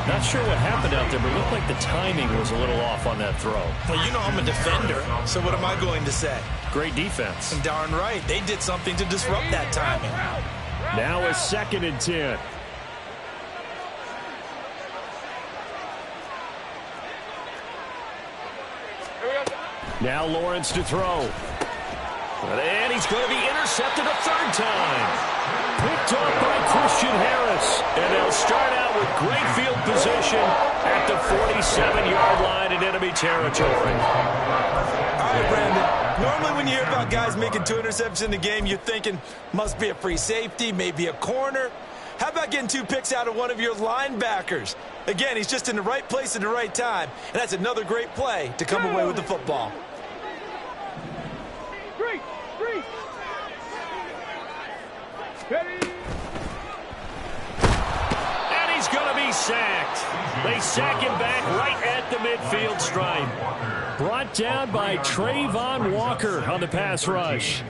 Not sure what happened out there, but it looked like the timing was a little off on that throw. Well, you know I'm a defender, so what am I going to say? Great defense. And darn right, they did something to disrupt that timing. Now a 2nd and 10. Now Lawrence to throw. And he's going to be intercepted a 3rd time. Picked off by Christian Harris. And they'll start out with great field position at the 47-yard line in enemy territory. All right, Brandon. Normally when you hear about guys making 2 interceptions in the game, you're thinking, must be a free safety, maybe a corner. How about getting 2 picks out of one of your linebackers? Again, he's just in the right place at the right time. And that's another great play to come away with the football. Ready. And he's going to be sacked. They sack him back right at the midfield stripe. Brought down by Trayvon Walker on the pass rush.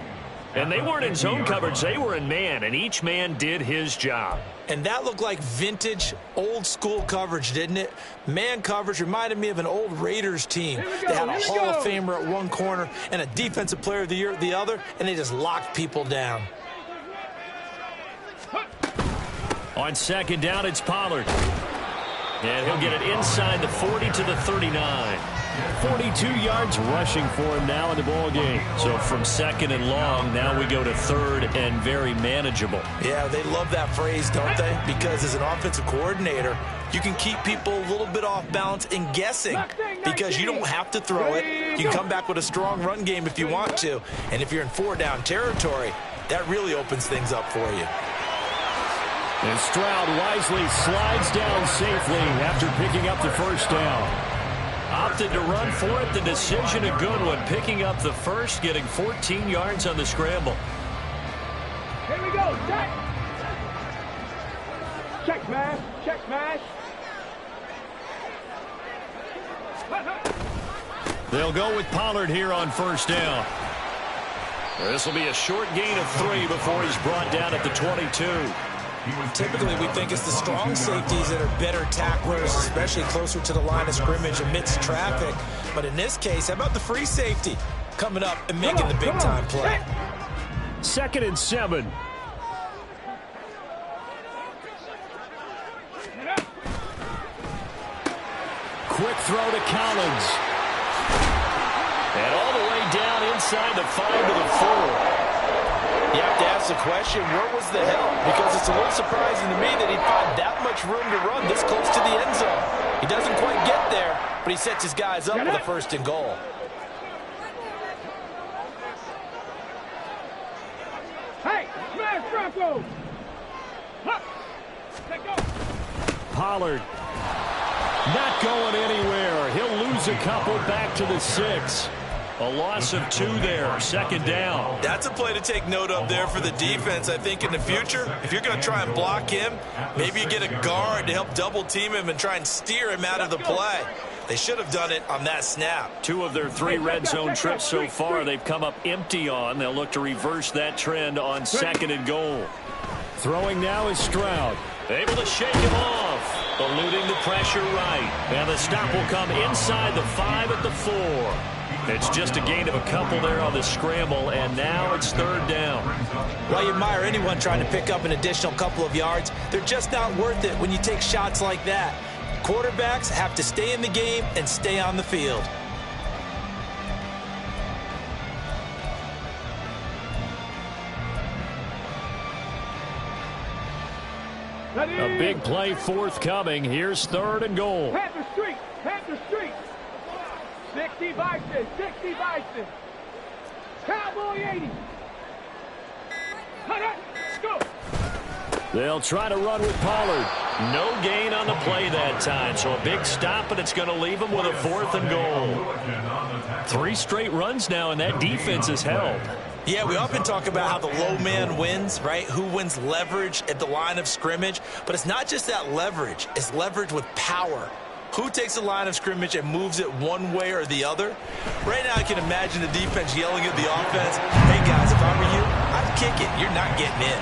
And they weren't in zone coverage. They were in man, and each man did his job. And that looked like vintage, old-school coverage, didn't it? Man coverage reminded me of an old Raiders team. They had a Hall of Famer at one corner and a Defensive Player of the Year at the other, and they just locked people down. On 2nd down, it's Pollard. And he'll get it inside the 40 to the 39. 42 yards rushing for him now in the ball game. So from 2nd and long, now we go to 3rd and very manageable. Yeah, they love that phrase, don't they? Because as an offensive coordinator, you can keep people a little bit off balance and guessing because you don't have to throw it. You can come back with a strong run game if you want to. And if you're in 4-down territory, that really opens things up for you. And Stroud wisely slides down safely after picking up the first down. Opted to run for it. The decision a good one. Picking up the first, getting 14 yards on the scramble. Here we go. Check. Check smash. Check smash. They'll go with Pollard here on first down. This will be a short gain of 3 before he's brought down at the 22. Typically, we think it's the strong safeties that are better tacklers, especially closer to the line of scrimmage amidst traffic. But in this case, how about the free safety coming up and making the big-time play? 2nd and 7. Quick throw to Collins. And all the way down inside the 5 to the 4. You have to ask the question, where was the help? Because it's a little surprising to me that he'd find that much room to run this close to the end zone. He doesn't quite get there, but he sets his guys up with a 1st and goal. Hey, smash throw. go. Huh. Let go. Pollard not going anywhere. He'll lose a couple back to the 6. A loss of 2 there, 2nd down. That's a play to take note of there for the defense. I think in the future, if you're going to try and block him, maybe you get a guard to help double team him and try and steer him out of the play. They should have done it on that snap. 2 of their 3 red zone trips so far they've come up empty on. They'll look to reverse that trend on 2nd and goal. Throwing now is Stroud. Able to shake him off. Eluding the pressure right. And the stop will come inside the 5 at the 4. It's just a gain of a couple there on the scramble, and now it's 3rd down. Well, you admire anyone trying to pick up an additional couple of yards. They're just not worth it when you take shots like that. Quarterbacks have to stay in the game and stay on the field. A big play forthcoming. Here's 3rd and goal. Panther Street. Panther Street. 60 Bison. 60 Bison. Cowboy 80. Let's go. They'll try to run with Pollard. No gain on the play that time, so a big stop, and it's going to leave them with a 4th and goal. 3 straight runs now, and that defense is held. Yeah, we often talk about how the low man wins, right? Who wins leverage at the line of scrimmage. But it's not just that leverage. It's leverage with power. Who takes the line of scrimmage and moves it one way or the other? Right now, I can imagine the defense yelling at the offense, hey, guys, if I were you, I'd kick it. You're not getting in.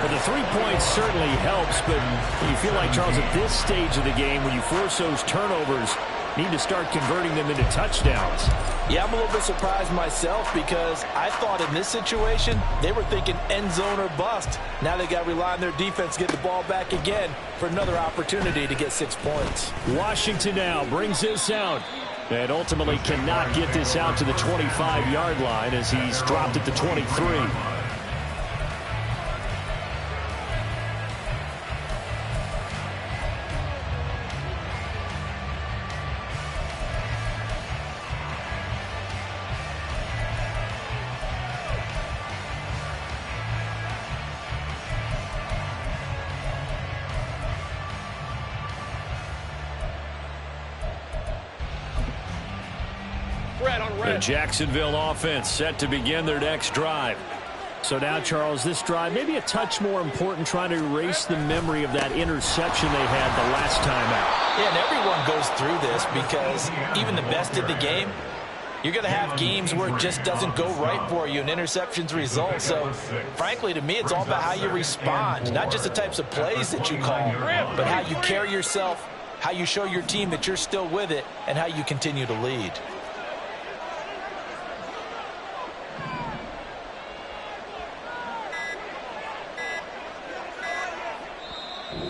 Well, the 3 points certainly helps, but you feel like, Charles, at this stage of the game, when you force those turnovers, need to start converting them into touchdowns. Yeah, I'm a little bit surprised myself because I thought in this situation they were thinking end zone or bust. Now they got to rely on their defense to get the ball back again for another opportunity to get 6 points. Washington now brings this out and ultimately cannot get this out to the 25-yard line as he's dropped at the 23. The Jacksonville offense set to begin their next drive. So now, Charles, this drive maybe a touch more important, trying to erase the memory of that interception they had the last time out. Yeah, and everyone goes through this because even the best of the game, you're going to have games where it just doesn't go right for you and interceptions result. So, frankly, to me, it's all about how you respond, not just the types of plays that you call, but how you carry yourself, how you show your team that you're still with it, and how you continue to lead.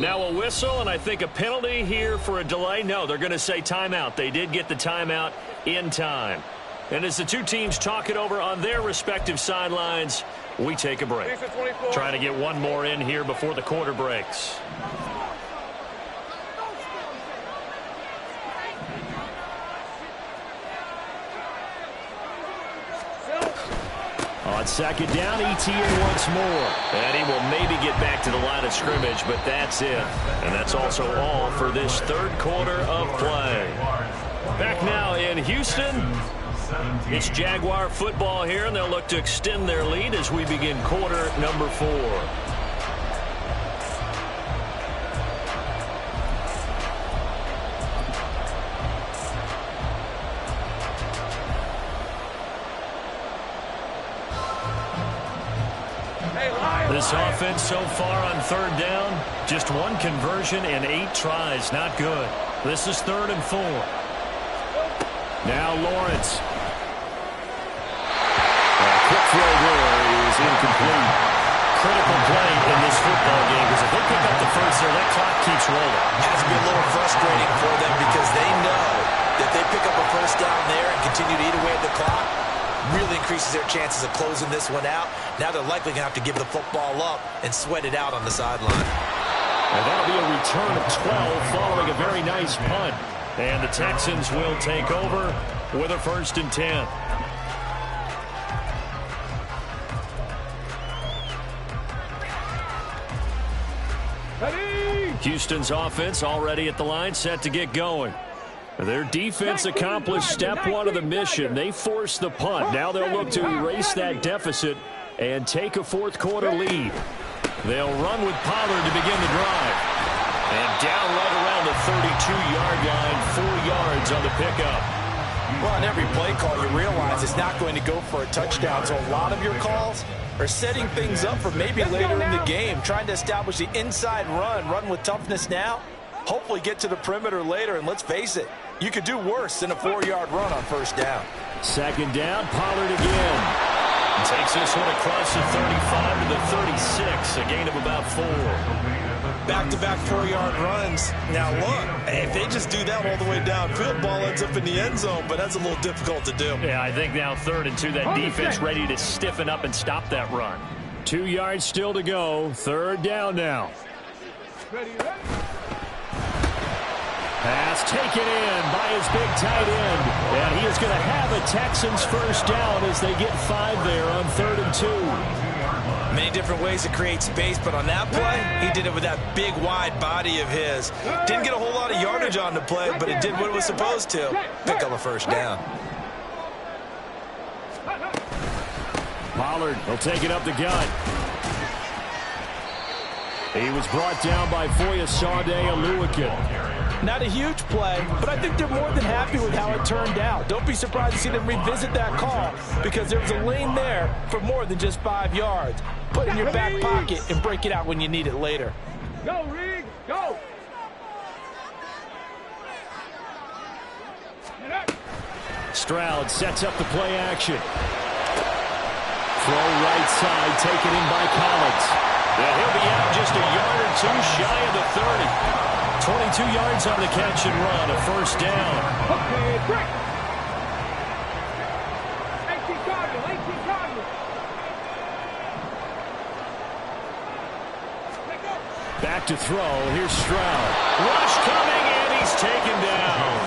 Now a whistle, and I think a penalty here for a delay. No, they're going to say timeout. They did get the timeout in time. And as the 2 teams talk it over on their respective sidelines, we take a break. Trying to get one more in here before the quarter breaks. On 2nd down, ETN once more. And he will maybe get back to the line of scrimmage, but that's it. And that's also all for this 3rd quarter of play. Back now in Houston. It's Jaguar football here, and they'll look to extend their lead as we begin quarter number 4. This offense so far on 3rd down, just 1 conversion and 8 tries. Not good. This is 3rd and 4. Now Lawrence. A quick throw there is incomplete. Critical play in this football game because if they pick up the first there, that clock keeps rolling. It has to be a little frustrating for them because they know that they pick up a first down there and continue to eat away at the clock. Really increases their chances of closing this one out. Now they're likely going to have to give the football up and sweat it out on the sideline. And that'll be a return of 12 following a very nice punt. And the Texans will take over with a 1st and 10. Houston's offense already at the line, set to get going. Their defense accomplished step one of the mission. They forced the punt. Now they'll look to erase that deficit and take a fourth-quarter lead. They'll run with Pollard to begin the drive. And down right around the 32-yard line, 4 yards on the pickup. Well, on every play call, you realize it's not going to go for a touchdown. So a lot of your calls are setting things up for maybe later in the game, trying to establish the inside run with toughness now, hopefully get to the perimeter later. And let's face it, you could do worse than a 4-yard run on first down. Second down, Pollard again. Takes this one across the 35 to the 36, a gain of about 4. Back-to-back 4-yard runs. Now, look, if they just do that all the way downfield, ball ends up in the end zone, but that's a little difficult to do. Yeah, I think now 3rd and 2, that defense ready to stiffen up and stop that run. 2 yards still to go. 3rd down now. Pass taken in by his big tight end. And he is going to have a Texans first down as they get 5 there on 3rd and 2. Many different ways to create space, but on that play, he did it with that big, wide body of his. Didn't get a whole lot of yardage on the play, but it did what it was supposed to. Pick up a first down. Pollard will take it up the gut. He was brought down by Foyesade Oluwakin. Not a huge play, but I think they're more than happy with how it turned out. Don't be surprised to see them revisit that call because there was a lane there for more than just 5 yards. Put it in your back pocket and break it out when you need it later. Go, Reed, go! Stroud sets up the play action. Throw right side, taken in by Collins. And he'll be out just a yard or 2 shy of the 30. 22 yards on the catch and run, a first down. Okay, break. 18 Cardinals, 18 Cardinals. Back to throw. Here's Stroud. Rush coming, and he's taken down.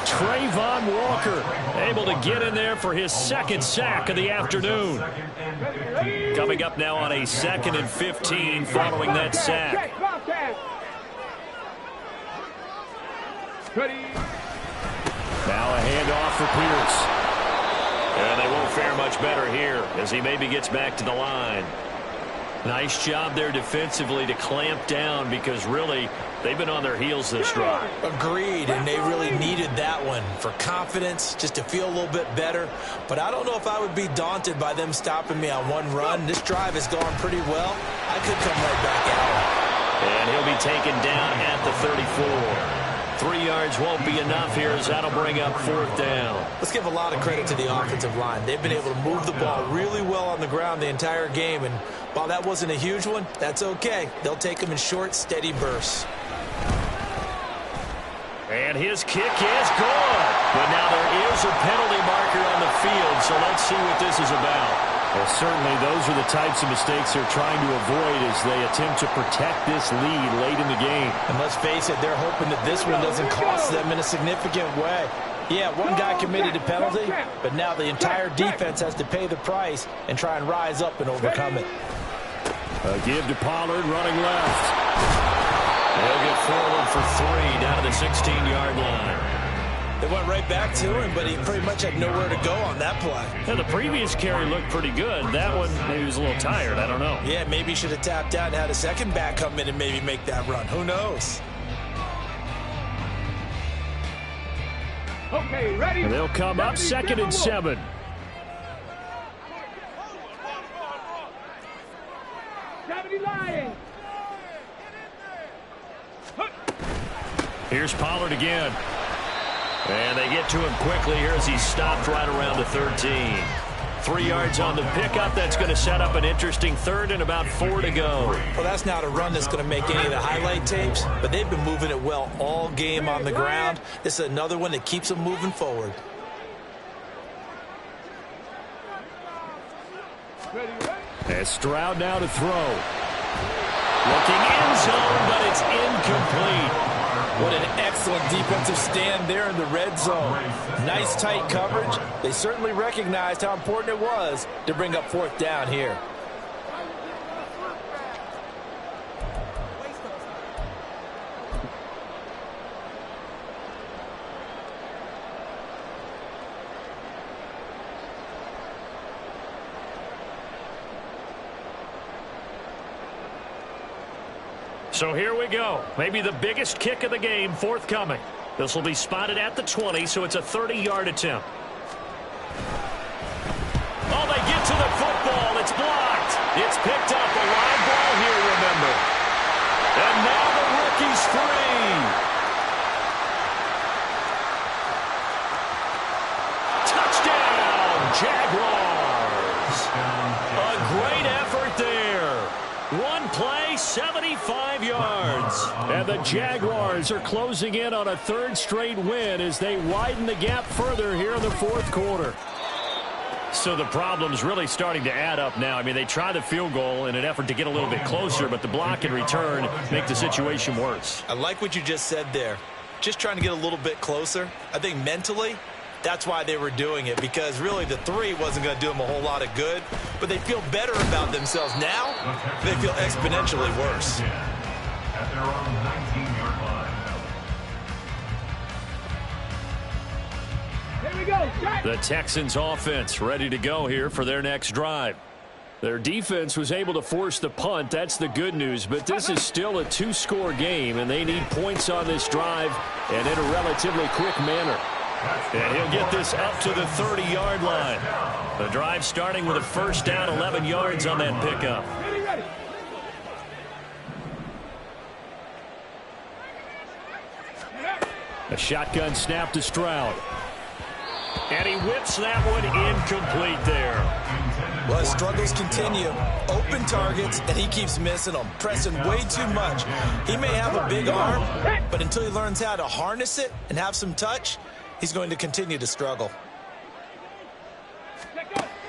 Trayvon Walker able to get in there for his 2nd sack of the afternoon. Coming up now on a 2nd and 15 following that sack. Now a handoff for Pierce. And they won't fare much better here as he maybe gets back to the line. Nice job there defensively to clamp down because really they've been on their heels this drive. Agreed, and they really needed that one for confidence, just to feel a little bit better. But I don't know if I would be daunted by them stopping me on one run. This drive has gone pretty well. I could come right back out. And he'll be taken down at the 34. 3 yards won't be enough here as that'll bring up 4th down. Let's give a lot of credit to the offensive line. They've been able to move the ball really well on the ground the entire game, and while that wasn't a huge one, that's okay. They'll take them in short, steady bursts. And his kick is good. But now there is a penalty marker on the field, so let's see what this is about. Well, certainly those are the types of mistakes they're trying to avoid as they attempt to protect this lead late in the game. And let's face it, they're hoping that this one doesn't cost them in a significant way. Yeah, one guy committed a penalty, but now the entire defense has to pay the price and try and rise up and overcome it. A give to Pollard running left. They'll get forward for 3 down to the 16-yard line. They went right back to him, but he pretty much had nowhere to go on that play. Yeah, the previous carry looked pretty good. That one, maybe he was a little tired. I don't know. Yeah, maybe he should have tapped out and had a second back come in and maybe make that run. Who knows? Okay, ready? And they'll come up 2nd and 7. Here's Pollard again. And they get to him quickly here as he's stopped right around the 13. 3 yards on the pickup. That's going to set up an interesting 3rd and about 4 to go. Well, that's not a run that's going to make any of the highlight tapes, but they've been moving it well all game on the ground. This is another one that keeps them moving forward. As Stroud now to throw. Looking end zone, but it's incomplete. What an excellent defensive stand there in the red zone. Nice tight coverage. They certainly recognized how important it was to bring up 4th down here. So here we go. Maybe the biggest kick of the game forthcoming. This will be spotted at the 20, so it's a 30-yard attempt. Oh, they get to the football. It's blocked. It's picked up. A live ball here, remember. And now the rookie's free. Touchdown, Jaguars. A great effort there. One play, 75 yards. And the Jaguars are closing in on a third straight win as they widen the gap further here in the fourth quarter. So the problem's really starting to add up now. I mean, they tried the field goal in an effort to get a little bit closer, but the block and return make the situation worse. I like what you just said there. Just trying to get a little bit closer. I think mentally, that's why they were doing it, because really the 3 wasn't going to do them a whole lot of good. But they feel better about themselves now. They feel exponentially worse. At their own 19-yard line. Here we go. The Texans offense ready to go here for their next drive. Their defense was able to force the punt. That's the good news, but this is still a 2-score game, and they need points on this drive and in a relatively quick manner. And he'll get this up to the 30-yard line. The drive starting with a first down, 11 yards on that pickup. Ready. A shotgun snap to Stroud. And he whips that one incomplete there. Well, his struggles continue. Open targets, and he keeps missing them, pressing way too much. He may have a big arm, but until he learns how to harness it and have some touch, he's going to continue to struggle.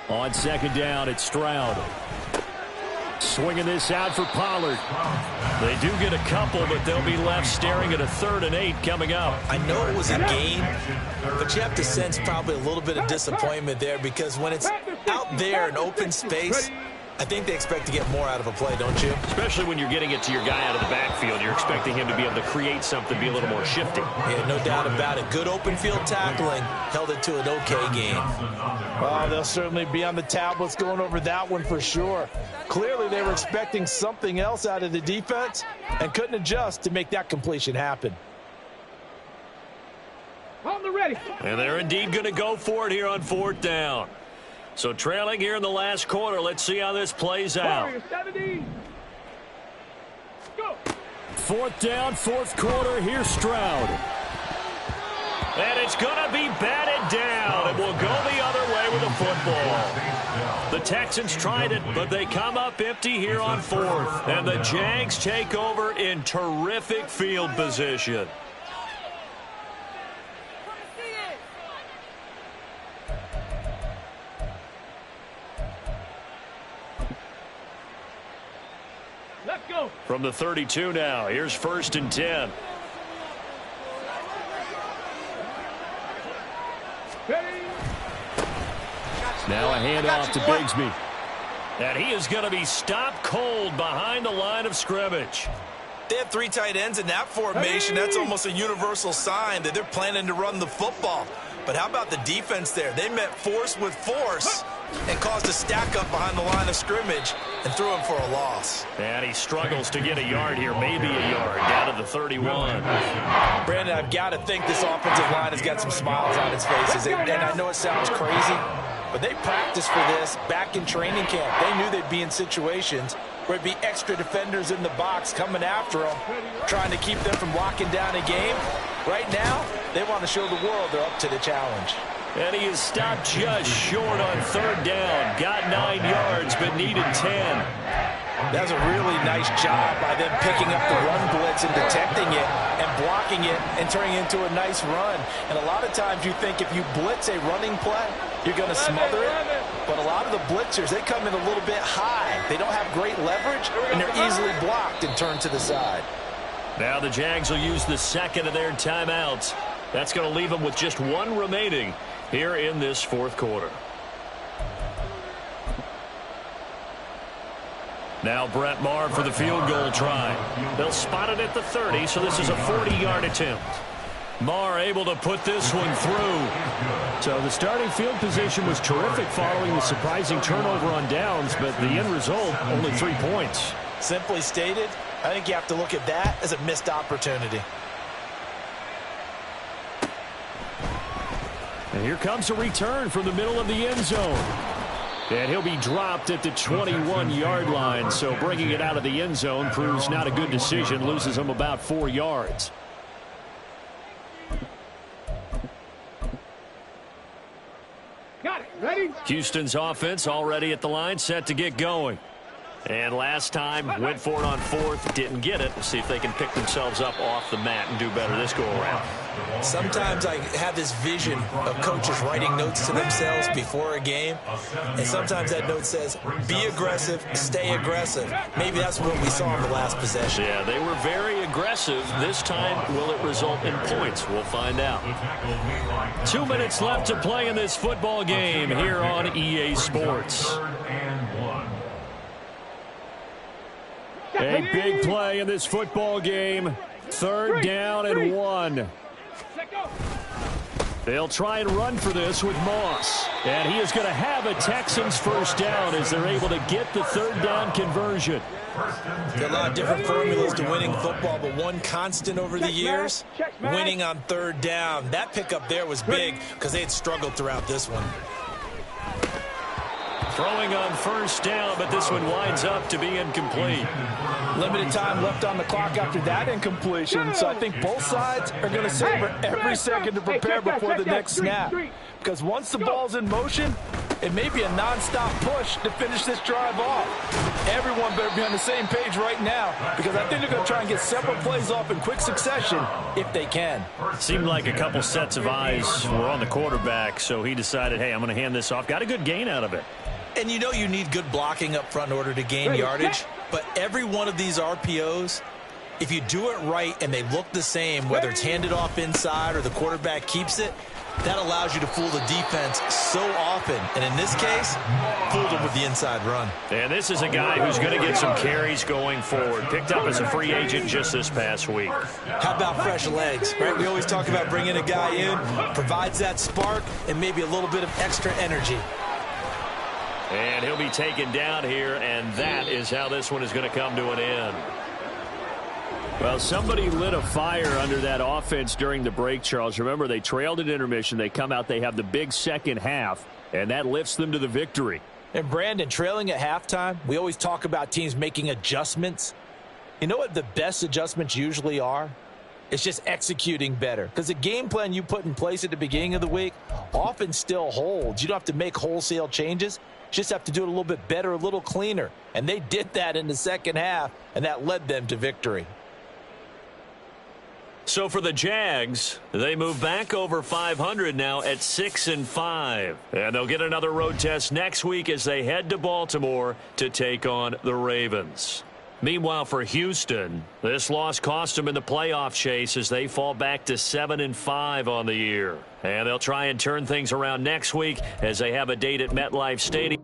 On second down, it's Stroud. Swinging this out for Pollard. They do get a couple, but they'll be left staring at a 3rd and 8 coming up. I know it was a gain, but you have to sense probably a little bit of disappointment there, because when it's out there in open space, I think they expect to get more out of a play, don't you? Especially when you're getting it to your guy out of the backfield. You're expecting him to be able to create something, be a little more shifty. Yeah, no doubt about it. Good open field tackling. Held it to an okay game. Oh, they'll certainly be on the tablets going over that one for sure. Clearly, they were expecting something else out of the defense and couldn't adjust to make that completion happen. On the ready. And they're indeed going to go for it here on 4th down. So trailing here in the last quarter. Let's see how this plays out. 70. Go. 4th down, 4th quarter. Here's Stroud. And it's going to be batted down. It will go the other way with the football. The Texans tried it, but they come up empty here on 4th. And the Jags take over in terrific field position. Let's go. From the 32 now, here's 1st and 10. Ready. Now a handoff to Bigsby. And he is going to be stopped cold behind the line of scrimmage. They have 3 tight ends in that formation. That's almost a universal sign that they're planning to run the football. But how about the defense there? They met force with force and caused a stack up behind the line of scrimmage and threw him for a loss. And he struggles to get a yard here, maybe a yard, down to the 31. Brandon, I've got to think this offensive line has got some smiles on its faces. And I know it sounds crazy, but they practiced for this back in training camp. They knew they'd be in situations where it'd be extra defenders in the box coming after them, trying to keep them from locking down a game. Right now, they want to show the world they're up to the challenge. And he is stopped just short on 3rd down. Got 9 yards, but needed 10. That was a really nice job by them picking up the run blitz and detecting it and blocking it and turning it into a nice run. And a lot of times you think if you blitz a running play, you're going to smother it. But a lot of the blitzers, they come in a little bit high. They don't have great leverage, and they're easily blocked and turned to the side. Now the Jags will use the 2nd of their timeouts. That's going to leave them with just 1 remaining here in this 4th quarter. Now Brett Maher for the field goal try. They'll spot it at the 30, so this is a 40-yard attempt. Maher able to put this one through. So the starting field position was terrific following the surprising turnover on downs, but the end result, only 3 points. Simply stated, I think you have to look at that as a missed opportunity. And here comes a return from the middle of the end zone. And he'll be dropped at the 21-yard line. So bringing it out of the end zone proves not a good decision. Loses him about 4 yards. Got it. Ready? Houston's offense already at the line, set to get going. And last time, went for it on fourth, didn't get it. See if they can pick themselves up off the mat and do better this go-around. Sometimes I have this vision of coaches writing notes to themselves before a game, and sometimes that note says, be aggressive, stay aggressive. Maybe that's what we saw in the last possession. Yeah, they were very aggressive. This time, will it result in points? We'll find out. 2 minutes left to play in this football game here on EA Sports. A big play in this football game. 3rd down and 1. They'll try and run for this with Moss. And he is going to have a Texans first down as they're able to get the 3rd down conversion. There are a lot of different formulas to winning football, but one constant over the years, winning on 3rd down. That pickup there was big because they had struggled throughout this one. Throwing on 1st down, but this one winds up to be incomplete. Limited time left on the clock after that incompletion, so I think both sides are going to savor every second to prepare before the next snap. Because once the ball's in motion, it may be a nonstop push to finish this drive off. Everyone better be on the same page right now, because I think they're going to try and get several plays off in quick succession if they can. Seemed like a couple sets of eyes were on the quarterback, so he decided, hey, I'm going to hand this off. Got a good gain out of it. And you know you need good blocking up front in order to gain yardage. But every one of these RPOs, if you do it right and they look the same, whether it's handed off inside or the quarterback keeps it, that allows you to fool the defense so often. And in this case, fooled them with the inside run. And this is a guy who's going to get some carries going forward. Picked up as a free agent just this past week. How about fresh legs, right? We always talk about bringing a guy in, provides that spark and maybe a little bit of extra energy. And he'll be taken down here, and that is how this one is going to come to an end. Well, somebody lit a fire under that offense during the break, Charles. Remember, they trailed at intermission. They come out, they have the big second half, and that lifts them to the victory. And, Brandon, trailing at halftime, we always talk about teams making adjustments. You know what the best adjustments usually are? It's just executing better. Because the game plan you put in place at the beginning of the week often still holds. You don't have to make wholesale changes. You just have to do it a little bit better, a little cleaner. And they did that in the second half, and that led them to victory. So for the Jags, they move back over 500 now at 6-5. And they'll get another road test next week as they head to Baltimore to take on the Ravens. Meanwhile, for Houston, this loss cost them in the playoff chase as they fall back to 7-5 on the year. And they'll try and turn things around next week as they have a date at MetLife Stadium.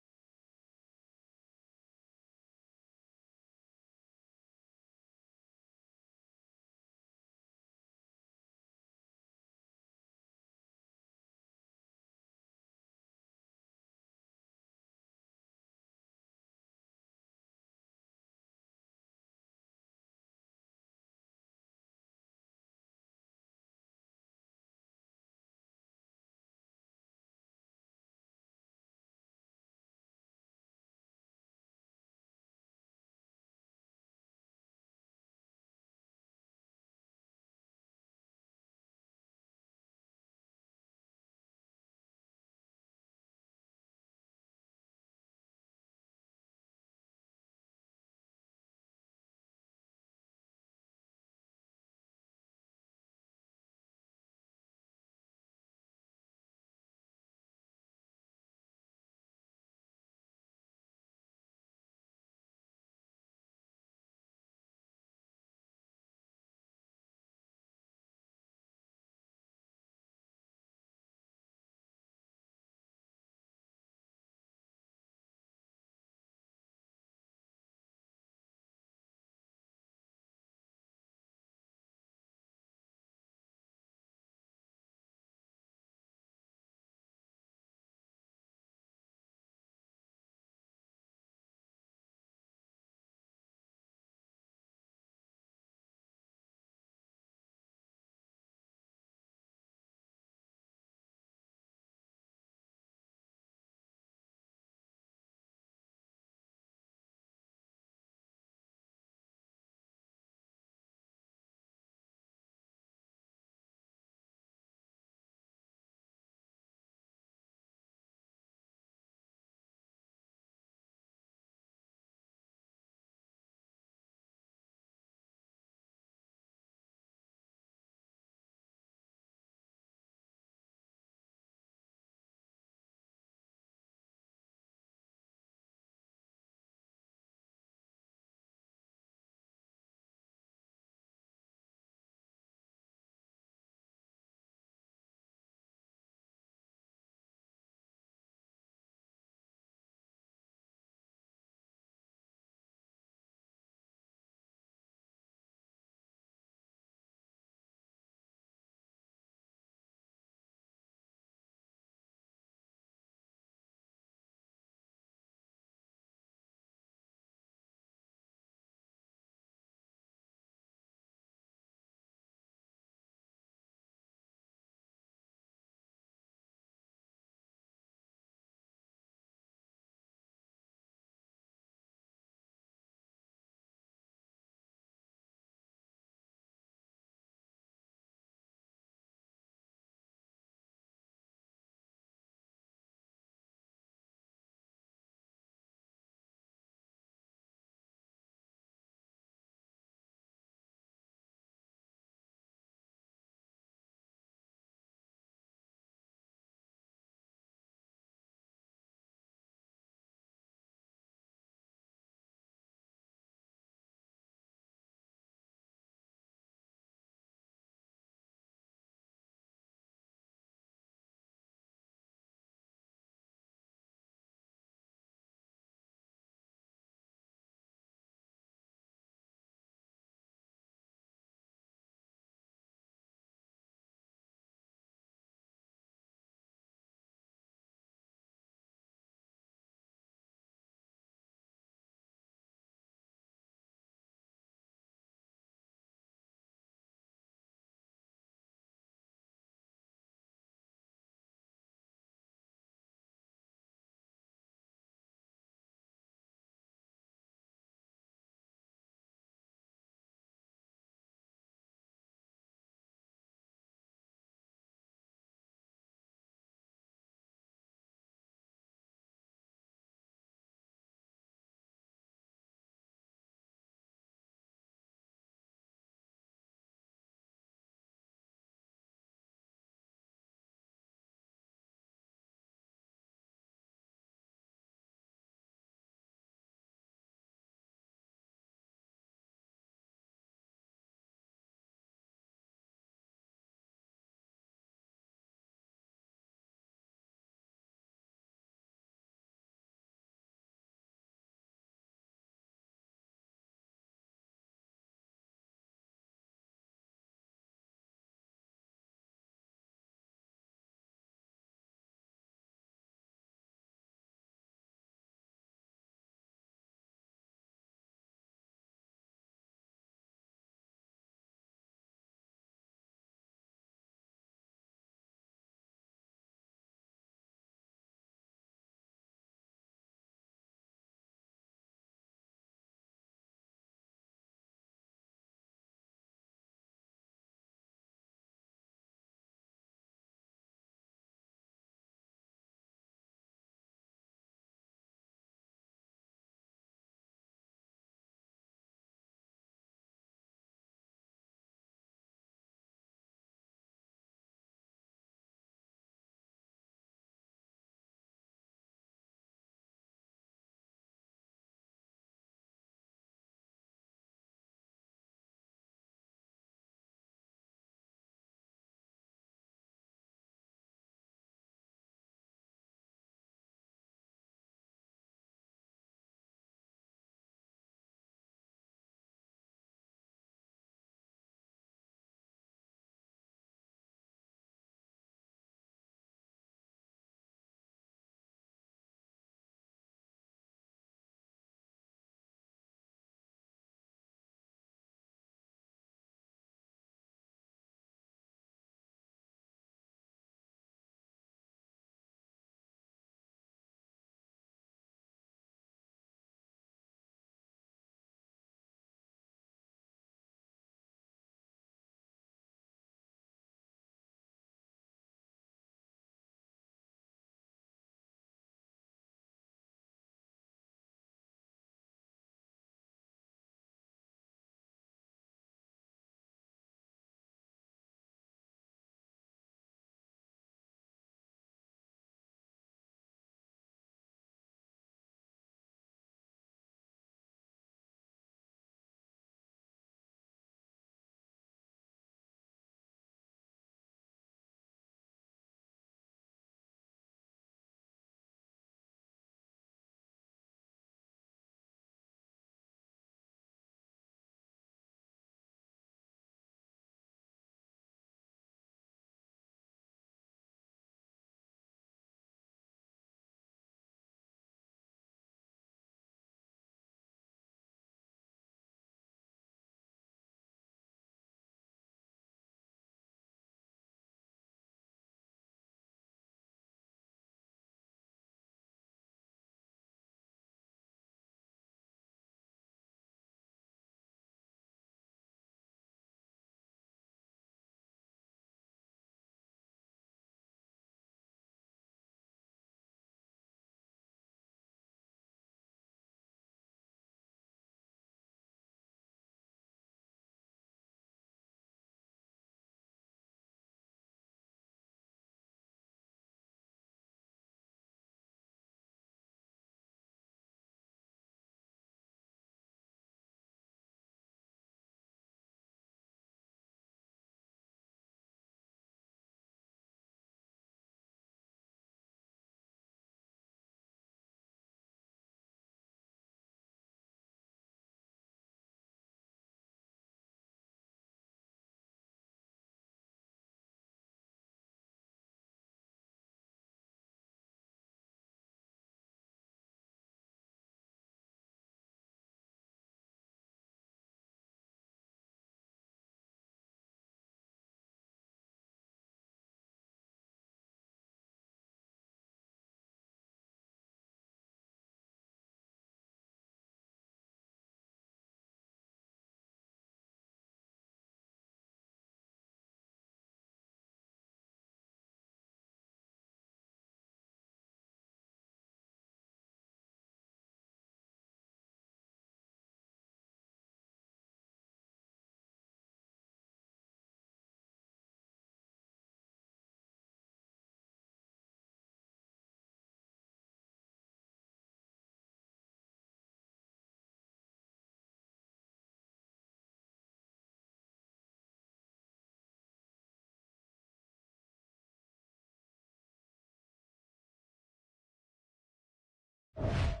Go!